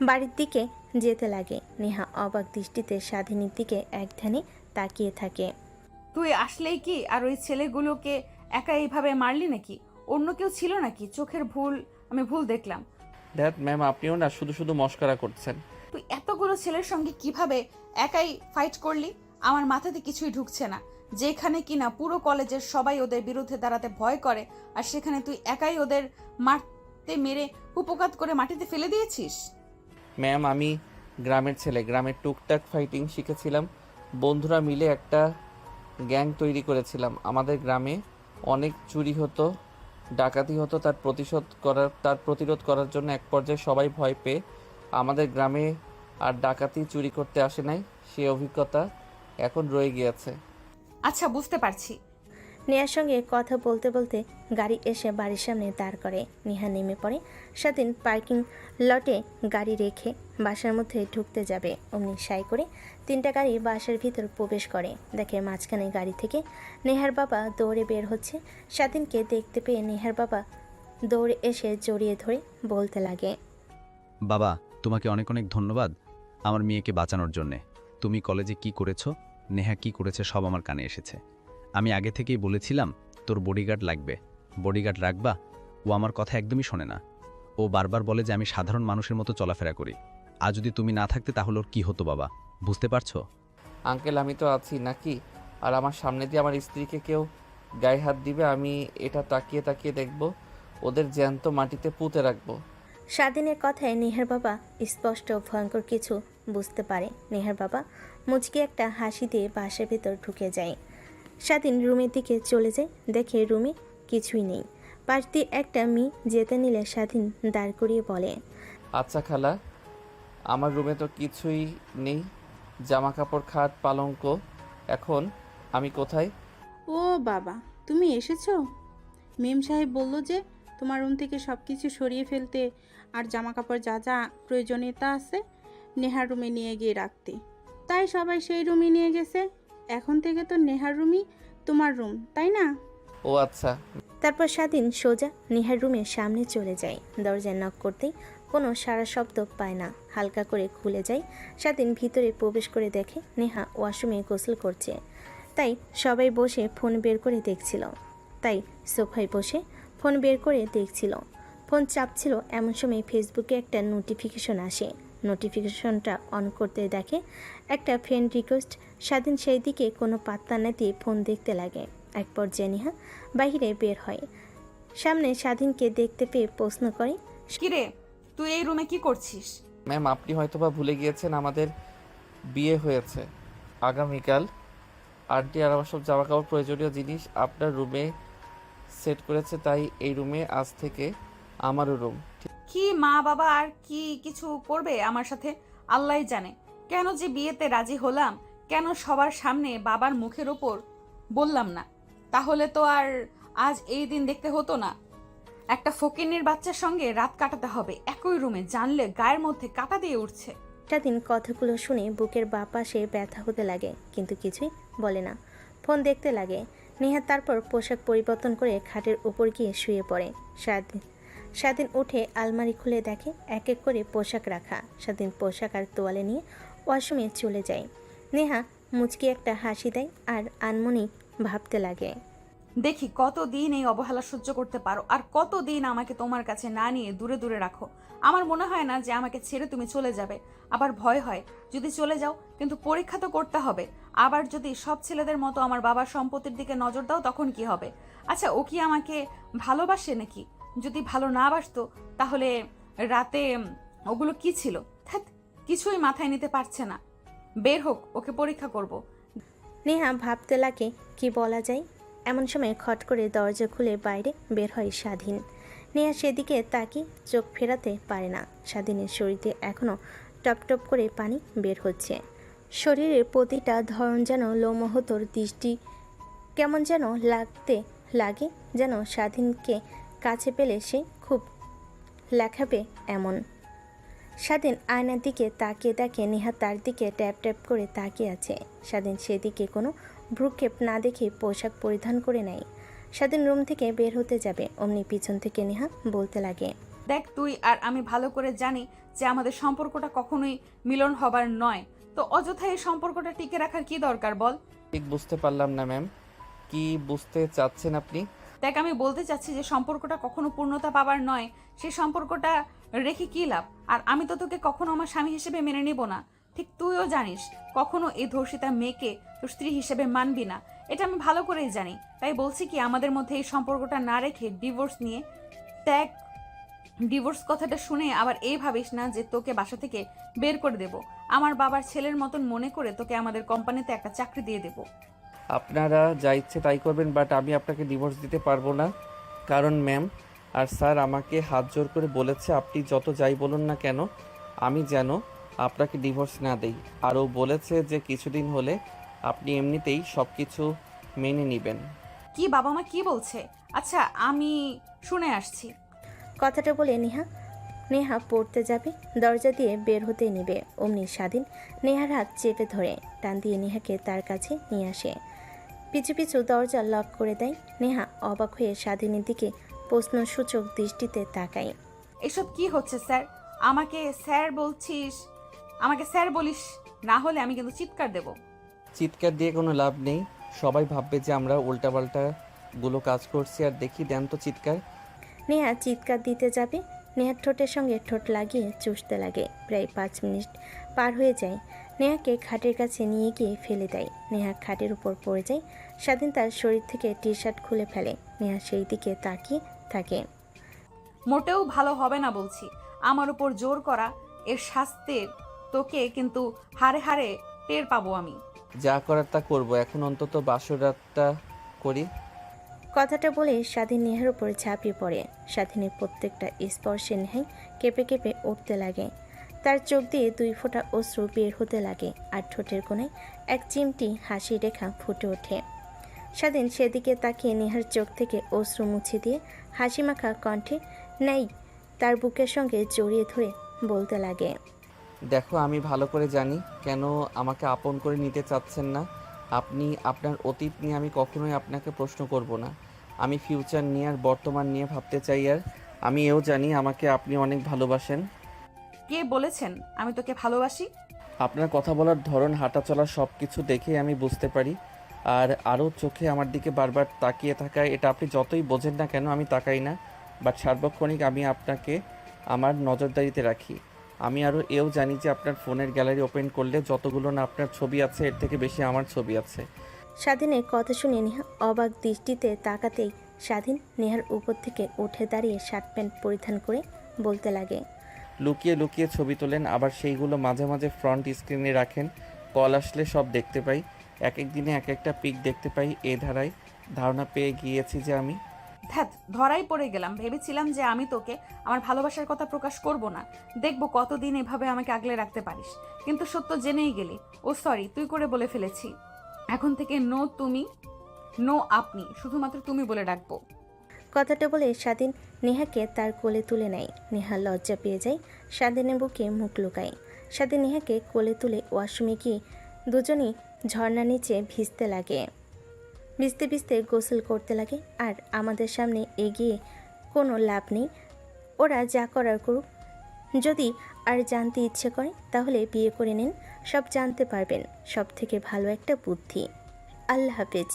বাড়ির দিকে যেতে লাগে। নেহা অবাক দৃষ্টিতে স্বাধীনের দিকে এক ধ্যানে তাকিয়ে থাকে। তুই আসলেই কি আর ওই ছেলেগুলোকে একা এইভাবে মারলি নাকি? অন্য কেউ ছিল নাকি? চোখের ভুল, আমি ভুল দেখলাম। দ্যাট ম্যাম, আপনিও না শুধু শুধু মস্করা করছেন। তুই এতগুলো ছেলের সঙ্গে কিভাবে একাই ফাইট করলি? আমার মাথাতে কিছুই ঢুকছে না। যেখানে কিনা পুরো কলেজের সবাই ওদের বিরুদ্ধে দাঁড়াতে ভয় করে, আর সেখানে তুই একাই ওদের মারতে মেরে উপকাত করে মাটিতে ফেলে দিয়েছিস। ম্যাম, আমি গ্রামের ছেলে, গ্রামের টুকটাক ফাইটিং শিখেছিলাম। বন্ধুরা মিলে একটা গ্যাং তৈরি করেছিলাম। আমাদের গ্রামে অনেক চুরি হতো, ডাকাতি হতো। তার প্রতিরোধ করার জন্য এক পর্যায়ে সবাই ভয় পেয়ে আমাদের গ্রামে আর ডাকাতি চুরি করতে আসে নাই। সেই অভিজ্ঞতা এখন রয়ে গিয়েছে। আচ্ছা, বুঝতে পারছি। নেহার সঙ্গে কথা বলতে বলতে গাড়ি এসে বাড়ির সামনে দাঁড় করে। নেহা নেমে পড়ে। স্বাধীন পার্কিং লটে গাড়ি রেখে বাসার মধ্যে ঢুকতে যাবে, অমনি সাই করে 3টা গাড়ি বাসার ভিতর প্রবেশ করে। দেখে মাঝখানে গাড়ি থেকে নেহার বাবা দৌড়ে বের হচ্ছে। স্বাধীনকে দেখতে পেয়ে নেহার বাবা দৌড়ে এসে জড়িয়ে ধরে বলতে লাগে, বাবা, তোমাকে অনেক অনেক ধন্যবাদ আমার মেয়েকে বাঁচানোর জন্যে। তুমি কলেজে কি করেছো, নেহা কি করেছে সব আমার কানে এসেছে। আমি আগে থেকেই বলেছিলাম তোর বডিগার্ড লাগবে, বডিগার্ড রাখবা। ও আমার কথা একদমই শোনে না। ও বারবার বলে যে আমি সাধারণ মানুষের মতো চলাফেরা করি। আর যদি তুমি না থাকতে তাহলে ওর কী হতো বাবা, বুঝতে পারছো? আঙ্কেল, আমি তো আছি নাকি? আর আমার সামনে দিয়ে আমার স্ত্রীকে কেউ গায়ে হাত দিবে, আমি এটা তাকিয়ে তাকিয়ে দেখব। ওদের জ্যান্ত মাটিতে পুঁতে রাখবো। স্বাধীনের কথায় নেহার বাবা স্পষ্ট ভয়ঙ্কর কিছু বুঝতে পারে। নেহার বাবা মুচকি একটা হাসি দিয়ে বাসার ভেতর ঢুকে যায়। স্বাধীন রুমের দিকে চলে যায়, দেখে রুমে কিছুই নেই। পাশ দিয়ে একটা মেয়ে যেতে নিলে স্বাধীন দাঁড় করিয়ে বলে, আচ্ছা খালা, আমার রুমে তো কিছুই নেই, জামা কাপড়, খাট, পালঙ্ক। এখন আমি কোথায়? ও বাবা, তুমি এসেছো? মেম সাহেব বললো যে তোমার রুম থেকে সব কিছু সরিয়ে ফেলতে আর জামা কাপড় যা যা প্রয়োজনীয়তা আছে নেহার রুমে নিয়ে গিয়ে রাখতে। তাই সবাই সেই রুমে নিয়ে গেছে। এখন থেকে তো নেহার রুমই তোমার রুম, তাই না? ও আচ্ছা। তারপর স্বাধীন সোজা নেহার রুমের সামনে চলে যায়। দরজায় নক করতেই কোনো সারা শব্দ পায় না। হালকা করে খুলে যায়। স্বাধীন ভিতরে প্রবেশ করে দেখে নেহা ওয়াশরুমে গোসল করছে। তাই সবাই বসে ফোন বের করে দেখছিল। ফোন চাপছিল। এমন সময় ফেসবুকে একটা নোটিফিকেশন আসে। নোটিফিকেশনটা অন করতে দেখে একটা ফ্রেন্ড রিকোয়েস্ট। স্বাধীন সেই দিকে কোনো পাত্তা না দিয়ে ফোন দেখতে লাগে। এক পর্যায়ে নেহা বাইরে বের হয়। সামনে স্বাধীনকে দেখতে পেয়ে প্রশ্ন করে, কিরে, তুই এই রুমে কি করছিস? ম্যাম, আপনি হয়তোবা ভুলে গিয়েছেন আমাদের বিয়ে হয়েছে আগামীকাল। আন্টি আর আমার সব জামা কাপড় প্রয়োজনীয় জিনিস আপনার রুমে সেট করেছে, তাই এই রুমে আজ থেকে আমারও রুম। কি মা বাবা আর কি কিছু করবে আমার সাথে আল্লাহই জানে। কেন যে বিয়েতে রাজি হলাম, কেন সবার সামনে বাবার মুখের ওপর বললাম না? তাহলে তো আর আজ এই দিন দেখতে হতো না। একটা ফকিন্নির বাচ্চার সঙ্গে রাত কাটাতে হবে একই রুমে, জানলে গায়ের মধ্যে কাঁটা দিয়ে উঠছে। স্বাধীন কথাগুলো শুনে বুকের বাঁ পাশে ব্যথা হতে লাগে, কিন্তু কিছুই বলে না। ফোন দেখতে লাগে। নেহা তারপর পোশাক পরিবর্তন করে খাটের উপর গিয়ে শুয়ে পড়ে। স্বাধীন উঠে আলমারি খুলে দেখে এক এক করে পোশাক রাখা। স্বাধীন পোশাক আর তোয়ালে নিয়ে ওয়াশরুমে চলে যায়। নেহা মুচকি একটা হাসি দেয় আর আনমনি ভাবতে লাগে, দেখি কতদিন এই অবহেলা সহ্য করতে পারো, আর কতদিন আমাকে তোমার কাছে না নিয়ে দূরে দূরে রাখো। আমার মনে হয় না যে আমাকে ছেড়ে তুমি চলে যাবে। আবার ভয় হয় যদি চলে যাও, কিন্তু পরীক্ষা তো করতে হবে। আবার যদি সব ছেলেদের মতো আমার বাবার সম্পত্তির দিকে নজর দাও, তখন কি হবে? আচ্ছা, ও কি আমাকে ভালোবাসে নাকি? যদি ভালো না বাসতো তাহলে রাতে ওগুলো কি ছিল? ধ্যাৎ, কিছুই মাথায় নিতে পারছে না। বের হোক, ওকে পরীক্ষা করব। নেহা ভাবতে লাগে কি বলা যায়। এমন সময় খট করে দরজা খুলে বাইরে বের হয় স্বাধীন। নেহা সেদিকে তাকিয়ে চোখ ফেরাতে পারে না। স্বাধীনের শরীরে এখনও টপ টপ করে পানি বের হচ্ছে। শরীরের প্রতিটা ধরন যেন লোমহতর দৃষ্টি কেমন যেন লাগতে লাগে, যেন স্বাধীনকে কাছে পেলে সে খুব লেখাবে এমন। স্বাধীন আয়নার দিকে তাকিয়ে দেখে নেহা তার দিকে ট্যাপ ট্যাপ করে তাকিয়ে আছে। স্বাধীন সেদিকে কোনো ভ্রুক্ষেপ না দেখে পোশাক পরিধান করে নেয়। স্বাধীন রুম থেকে বের হতে যাবে, অমনি পিছন থেকে নেহা বলতে লাগে, দেখ, তুই আর আমি ভালো করে জানি যে আমাদের সম্পর্কটা কখনোই মিলন হবার নয়। তো অযথা এই সম্পর্কটা টিকে রাখার কি দরকার বল? ঠিক বুঝতে পারলাম না ম্যাম, কি বুঝতে চাচ্ছেন আপনি? দেখ, আমি বলতে চাচ্ছি যে সম্পর্কটা কখনো পূর্ণতা পাবার নয়। সেই সম্পর্কটা রেখে কি লাভ? আর আমি তো তোকে কখনো আমার স্বামী হিসেবে মেনে নিব না। ঠিক তুইও জানিস কখনো এই ধর্ষিতা মেয়েকে তোর স্ত্রী হিসেবে মানবি না। এটা আমি ভালো করেই জানি। তাই বলছি কি, আমাদের মধ্যে এই সম্পর্কটা না রেখে ডিভোর্স নিয়ে দেখ। ডিভোর্স কথাটা শুনে আবার এই ভাবিস না যে তোকে বাসা থেকে বের করে দেব। আমার বাবার ছেলের মতন মনে করে তোকে আমাদের কোম্পানিতে একটা চাকরি দিয়ে দেব। আপনারা যা ইচ্ছে তাই করবেন, বাট আমি আপনাকে ডিভোর্স দিতে পারবো না। কারণ ম্যাম আর স্যার আমাকে হাত জোর করে বলেছে আপনি যত যাই বলুন না কেন আমি যেন আপনাকে ডিভোর্স না দেই। আরও বলেছে যে কিছুদিন হলে আপনি এমনিতেই সব কিছু মেনে নেবেন। কি বাবা মা কি বলছে? আচ্ছা, আমি শুনে আসছি। কথাটা বলে নেহা পড়তে যাবে, দরজা দিয়ে বের হতে নেবে, অমনি স্বাধীন নেহার হাত চেপে ধরে টান দিয়ে নেহাকে তার কাছে নিয়ে আসে। পিছু পিছু দরজা লক করে দেয়। নেহা অবাক হয়ে স্বাধীনের দিকে প্রশ্নসূচক দৃষ্টিতে তাকায়। এসব কি হচ্ছে স্যার? আমাকে স্যার বলছিস? আমাকে স্যার বলিস না হলে আমি কিন্তু চিৎকার দেব। চিৎকার দিয়ে কোনো লাভ নেই, সবাই ভাববে যে আমরা উল্টাপাল্টা গুলো কাজ করছি। আর দেখি দেন তো চিৎকার। নেহা চিৎকার দিতে যাবে, নেহার ঠোঁটের সঙ্গে ঠোঁট লাগিয়ে চুষতে লাগে। প্রায় 5 মিনিট পার হয়ে যায়। নেহাকে খাটের কাছে নিয়ে গিয়ে ফেলে দেয়। নেহা খাটের উপর পড়ে যায়। স্বাধীন তার শরীর থেকে টি শার্ট খুলে ফেলে। নেহা সেই দিকে তাকিয়ে থাকে। মোটেও ভালো হবে না বলছি। আমার উপর জোর করা এর শাস্তির তোকে কিন্তু হারে হারে টের পাবো আমি। যা করার তা করবো, এখন অন্তত বাসর রাতটা করি। কথাটা বলে স্বাধীন নেহার উপর ঝাঁপিয়ে পড়ে। স্বাধীনের প্রত্যেকটা স্পর্শে নেহাই কেঁপে কেঁপে উঠতে লাগে। তার চোখ দিয়ে 2 ফোঁটা অশ্রু বের হতে লাগে, আর ঠোঁটের কোণায় এক চিমটি হাসি রেখা ফুটে ওঠে। স্বাধীন সেদিকে তাকিয়ে নেহার চোখ থেকে অশ্রু মুছে দিয়ে হাসি মাখা কণ্ঠে নেই তার বুকের সঙ্গে জড়িয়ে ধরে বলতে লাগে, দেখো, আমি ভালো করে জানি কেন আমাকে আপন করে নিতে চাচ্ছেন না আপনি। আপনার অতীত নিয়ে আমি কখনোই আপনাকে প্রশ্ন করব না। আমি ফিউচার নিয়ে আর বর্তমান নিয়ে ভাবতে চাই। আর আমি এও জানি আমাকে আপনি অনেক ভালোবাসেন। কে বলেছেন আমি তোকে ভালোবাসি? আপনার কথা বলার ধরন, হাঁটা চলা সব কিছু দেখেই আমি বুঝতে পারি। আর আরও চোখে আমার দিকে বারবার তাকিয়ে থাকায়, এটা আপনি যতই বোঝেন না কেন আমি তাকাই না, বাট সার্বক্ষণিক আমি আপনাকে আমার নজরদারিতে রাখি। আমি আরও এও জানি যে আপনার ফোনের গ্যালারি ওপেন করলে যতগুলো না আপনার ছবি আছে, এর থেকে বেশি আমার ছবি আছে। স্বাধীনের কথা শুনে নেহা অবাক দৃষ্টিতে তাকাতেই স্বাধীন নেহার উপর থেকে উঠে দাঁড়িয়ে শার্ট প্যান্ট পরিধান করে বলতে লাগে, লুকিয়ে লুকিয়ে ছবি তোলেন, আবার সেইগুলো মাঝে মাঝে ফ্রন্ট স্ক্রিনে রাখেন। কল আসলে সব দেখতে পাই, এক এক দিনে এক একটা পিক দেখতে পাই। এ ধারায় ধারণা পেয়ে গিয়েছি যে আমি ধ্যাত, ধরাই পড়ে গেলাম। ভেবেছিলাম যে আমি তোকে আমার ভালোবাসার কথা প্রকাশ করব না, দেখব কতদিন এভাবে আমাকে আগলে রাখতে পারিস, কিন্তু সত্য জেনেই গেলি। ও সরি, তুই করে বলে ফেলেছি। এখন থেকে নো তুমি, নো আপনি, শুধুমাত্র তুমি বলে ডাকবো। কথাটা বলে স্বাধীন নেহাকে তার কোলে তুলে নেয়। নেহা লজ্জা পেয়ে যায়, স্বাধীনের বুকে মুখ লুকায়। স্বাধীন নেহাকে কোলে তুলে ওয়াশরুমে গিয়ে দুজনই ঝর্ণা নিচে ভিজতে লাগে। ভিজতে ভিজতে গোসল করতে লাগে। আর আমাদের সামনে এগিয়ে কোনো লাভ নেই, ওরা যা করার করুক। যদি আর জানতে ইচ্ছে করে তাহলে বিয়ে করে নিন, সব জানতে পারবেন। সব থেকে ভালো একটা বুদ্ধি। আল্লাহ হাফেজ।